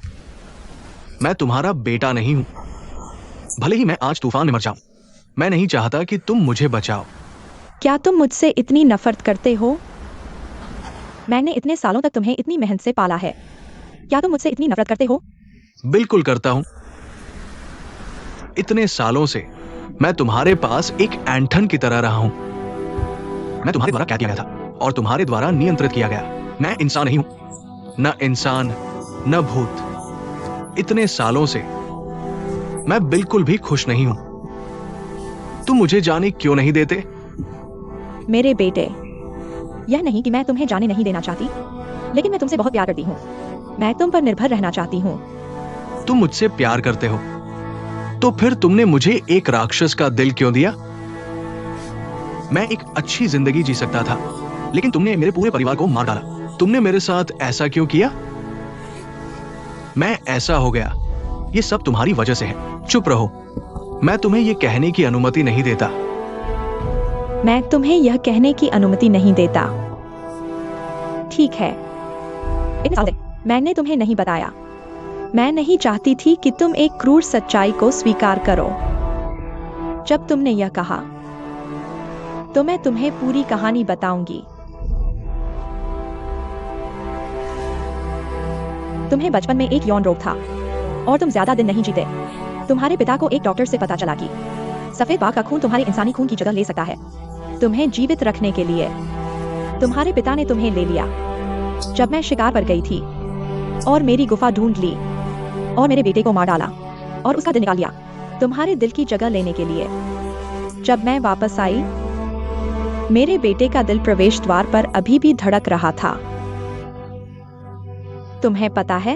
मैं तुम्हारा बेटा नहीं हूं। भले ही मैं आज तूफान में मर जाऊं, मैं नहीं चाहता कि तुम मुझे बचाओ। क्या तुम मुझसे इतनी नफरत करते हो? मैंने इतने सालों तक तुम्हें इतनी मेहनत से पाला है। क्या तुम मुझसे इतनी नफरत करते हो? बिल्कुल करता हूं। इतने सालों से मैं तुम्हारे पास एक ऐंठन की तरह रहा हूं। मैं तुम्हारे द्वारा कैद किया गया था और तुम्हारे द्वारा नियंत्रित किया गया। मैं इंसान नहीं हूं, न इंसान न भूत। इतने सालों से मैं बिल्कुल भी खुश नहीं हूं। तुम मुझे जाने क्यों नहीं देते? मेरे बेटे, यह नहीं कि मैं तुम्हें जाने नहीं देना चाहती, लेकिन मैं तुमसे बहुत प्यार करती हूँ। मैं तुम पर निर्भर रहना चाहती हूँ। तुम मुझसे प्यार करते हो, तो फिर तुमने मुझे एक राक्षस का दिल क्यों दिया? मैं एक अच्छी जिंदगी जी सकता था, लेकिन तुमने मेरे पूरे परिवार को मार डाला। तुमने मेरे साथ ऐसा क्यों किया? मैं ऐसा हो गया, ये सब तुम्हारी वजह से है। चुप रहो, मैं तुम्हें यह कहने की अनुमति नहीं देता। मैं तुम्हें यह कहने की अनुमति नहीं देता। ठीक है, इतने साल से मैंने तुम्हें नहीं बताया। मैं नहीं चाहती थी कि तुम एक क्रूर सच्चाई को स्वीकार करो। जब तुमने यह कहा, तो मैं तुम्हें पूरी कहानी बताऊंगी। तुम्हें बचपन में एक यौन रोग था और तुम ज्यादा दिन नहीं जीते। तुम्हारे पिता को एक डॉक्टर से पता चला कि सफेद बाघ का खून तुम्हारे इंसानी खून की जगह ले सकता है। तुम्हें जीवित रखने के लिए तुम्हारे पिता ने तुम्हें ले लिया। जब मैं शिकार पर गई थी और मेरी गुफा ढूंढ ली और मेरे बेटे को मार डाला और उसका दिल निकाल लिया तुम्हारे दिल की जगह लेने के लिए। जब मैं वापस आई, मेरे बेटे का दिल प्रवेश द्वार पर अभी भी धड़क रहा था। तुम्हें पता है?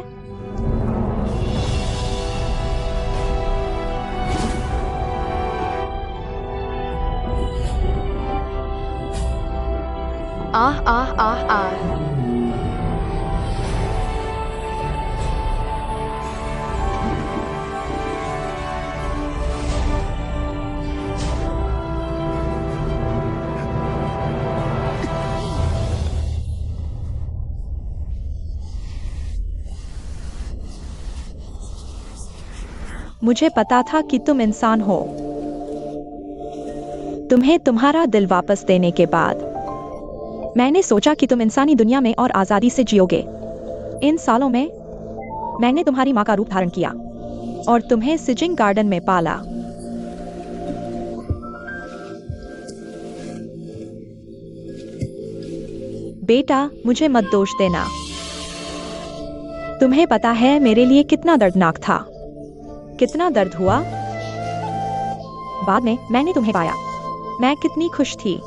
आह आह आह आह। मुझे पता था कि तुम इंसान हो। तुम्हें तुम्हारा दिल वापस देने के बाद मैंने सोचा कि तुम इंसानी दुनिया में और आजादी से जियोगे। इन सालों में मैंने तुम्हारी मां का रूप धारण किया और तुम्हें सिजिंग गार्डन में पाला। बेटा, मुझे मत दोष देना। तुम्हें पता है मेरे लिए कितना दर्दनाक था, कितना दर्द हुआ। बाद में मैंने तुम्हें पाया। मैं कितनी खुश थी।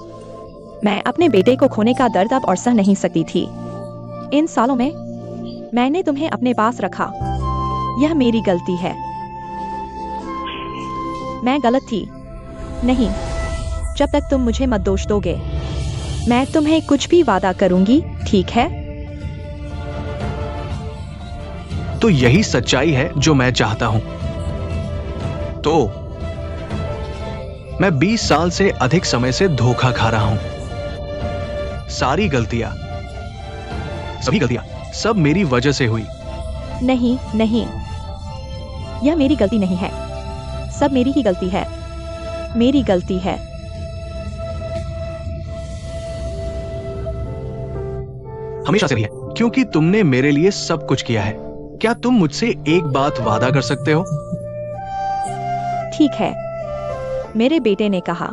मैं अपने बेटे को खोने का दर्द अब और सह नहीं सकती थी। इन सालों में मैंने तुम्हें अपने पास रखा। यह मेरी गलती है। मैं गलत थी। नहीं, जब तक तुम मुझे मत दोष दोगे, मैं तुम्हें कुछ भी वादा करूंगी, ठीक है? तो यही सच्चाई है जो मैं चाहता हूं। तो मैं 20 साल से अधिक समय से धोखा खा रहा हूं। सारी गलतियां, सभी गलतियां, सब मेरी वजह से हुई। नहीं नहीं, यह मेरी गलती नहीं है, सब मेरी ही गलती है, मेरी गलती है। हमेशा से भी है, क्योंकि तुमने मेरे लिए सब कुछ किया है। क्या तुम मुझसे एक बात वादा कर सकते हो? ठीक है, मेरे बेटे ने कहा।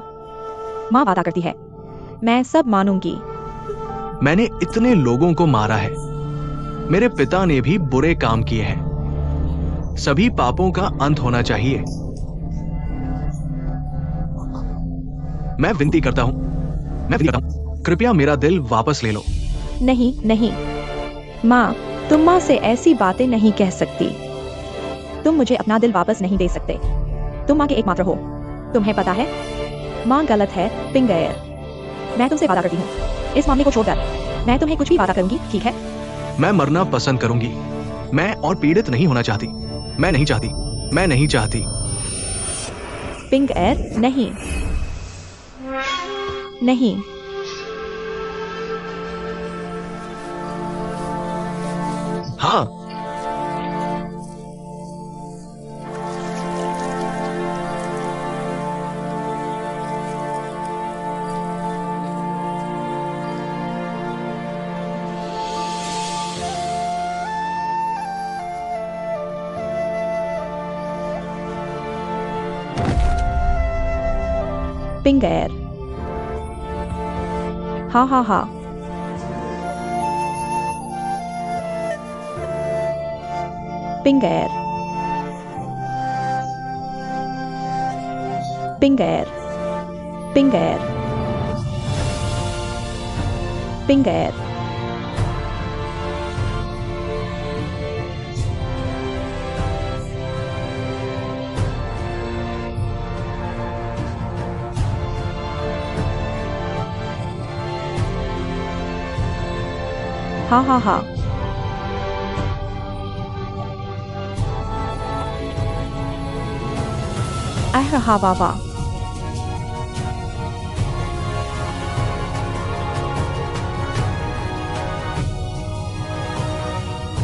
माँ वादा करती है, मैं सब मानूंगी। मैंने इतने लोगों को मारा है, मेरे पिता ने भी बुरे काम किए हैं। सभी पापों का अंत होना चाहिए। मैं विनती करता हूं, कृपया मेरा दिल वापस ले लो। नहीं नहीं, माँ, तुम माँ से ऐसी बातें नहीं कह सकती। तुम मुझे अपना दिल वापस नहीं दे सकते। तुम माँ के एकमात्र हो। तुम्हें पता है, माँ गलत है, पिंगेर। मैं तुमसे वादा करती हूँ, इस मामले को छोड़कर मैं तुम्हें कुछ भी वादा करूंगी, ठीक है? मैं मरना पसंद करूंगी। मैं और पीड़ित नहीं होना चाहती। मैं नहीं चाहती, मैं नहीं चाहती। पिंगेर, नहीं नहीं। हाँ, पिंगेर। हाँ हाँ हाँ। पिंगेर, पिंगेर, पिंगेर, पिंगेर। हाँ हाँ हाँ। हाँ बाबा।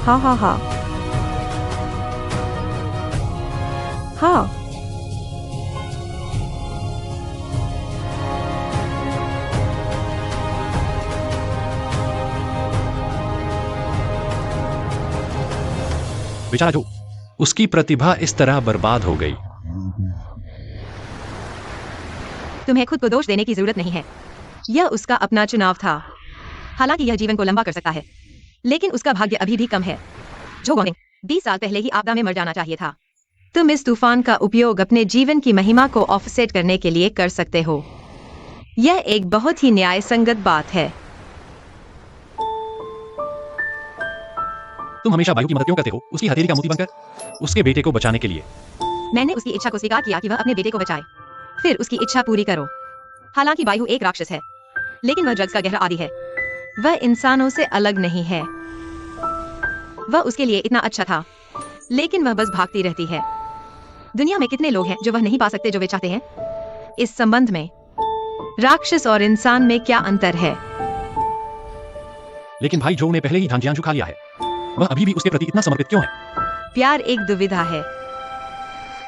हाँ हाँ हाँ हाँ। बेचारा जो, उसकी प्रतिभा इस तरह बर्बाद हो गई। तुम्हें खुद को दोष देने की जरूरत नहीं है। यह उसका अपना चुनाव था। हालांकि यह जीवन को लंबा कर सकता है, लेकिन उसका भाग्य अभी भी कम है। जो गोमिंग 20 साल पहले ही आपदा में मर जाना चाहिए था। तुम इस तूफान का उपयोग अपने जीवन की महिमा को ऑफसेट करने के लिए कर सकते हो। यह एक बहुत ही न्याय संगत बात है। तुम हमेशा वायु की मदद क्यों करते हो, उसकी हथेली का मोती बनकर, उसके बेटे को बचाने के लिए? मैंने उसकी इच्छा को स्वीकार किया कि वह अपने बेटे को बचाए। फिर उसकी इच्छा पूरी करो। हालांकि वायु एक राक्षस है, लेकिन वह ड्रग्स का गहरा आदी है। वह इंसानों से अलग नहीं है। वह उसके लिए इतना अच्छा था, लेकिन वह बस भागती रहती है। दुनिया में कितने लोग हैं जो वह नहीं पा सकते जो वे चाहते हैं? इस संबंध में राक्षस और इंसान में क्या अंतर है? लेकिन भाई जो ने पहले ही झांझियांझू खा लिया है, वह अभी भी उसके प्रति इतना समर्पित क्यों है? प्यार एक दुविधा है।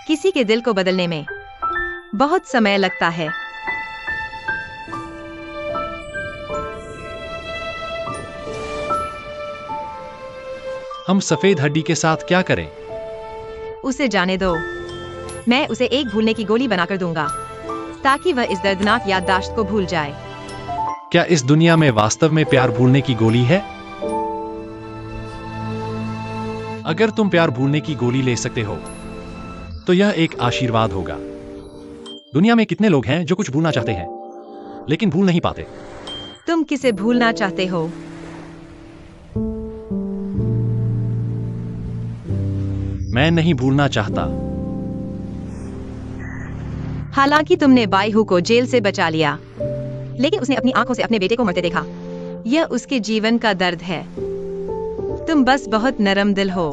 किसी के दिल को बदलने में बहुत समय लगता है। हम सफेद हड्डी के साथ क्या करें? उसे जाने दो। मैं उसे एक भूलने की गोली बनाकर दूंगा, ताकि वह इस दर्दनाक याददाश्त को भूल जाए। क्या इस दुनिया में वास्तव में प्यार भूलने की गोली है? अगर तुम प्यार भूलने की गोली ले सकते हो, तो यह एक आशीर्वाद होगा। दुनिया में कितने लोग हैं जो कुछ भूलना चाहते हैं, लेकिन भूल नहीं पाते? तुम किसे भूलना चाहते हो? मैं नहीं भूलना चाहता। हालांकि तुमने बाईहू को जेल से बचा लिया, लेकिन उसने अपनी आंखों से अपने बेटे को मरते देखा। यह उसके जीवन का दर्द है। तुम बस बहुत नरम दिल हो।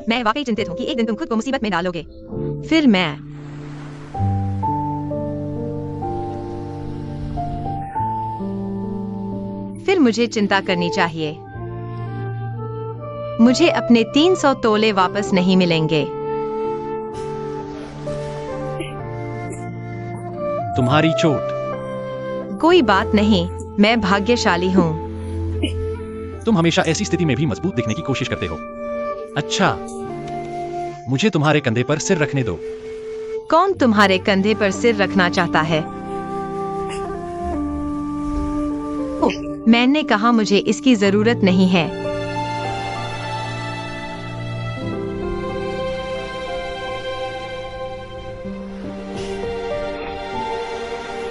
मैं वाकई चिंतित हूँ कि एक दिन तुम खुद को मुसीबत में डालोगे। फिर मैं फिर मुझे चिंता करनी चाहिए। मुझे अपने 300 तोले वापस नहीं मिलेंगे। तुम्हारी चोट। कोई बात नहीं, मैं भाग्यशाली हूँ। तुम हमेशा ऐसी स्थिति में भी मजबूत दिखने की कोशिश करते हो। अच्छा, मुझे तुम्हारे कंधे पर सिर रखने दो। कौन तुम्हारे कंधे पर सिर रखना चाहता है? ओह, मैंने कहा मुझे इसकी जरूरत नहीं है।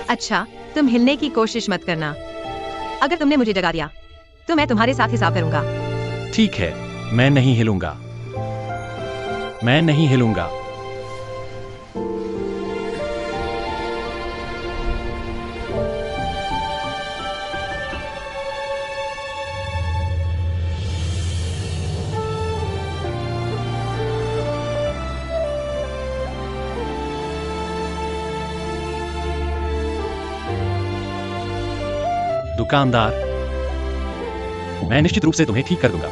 अच्छा, तुम हिलने की कोशिश मत करना। अगर तुमने मुझे जगा दिया तो मैं तुम्हारे साथ हिसाब करूंगा। ठीक है, मैं नहीं हिलूंगा। मैं नहीं हिलूंगा। दुकानदार, मैं निश्चित रूप से तुम्हें ठीक कर दूंगा।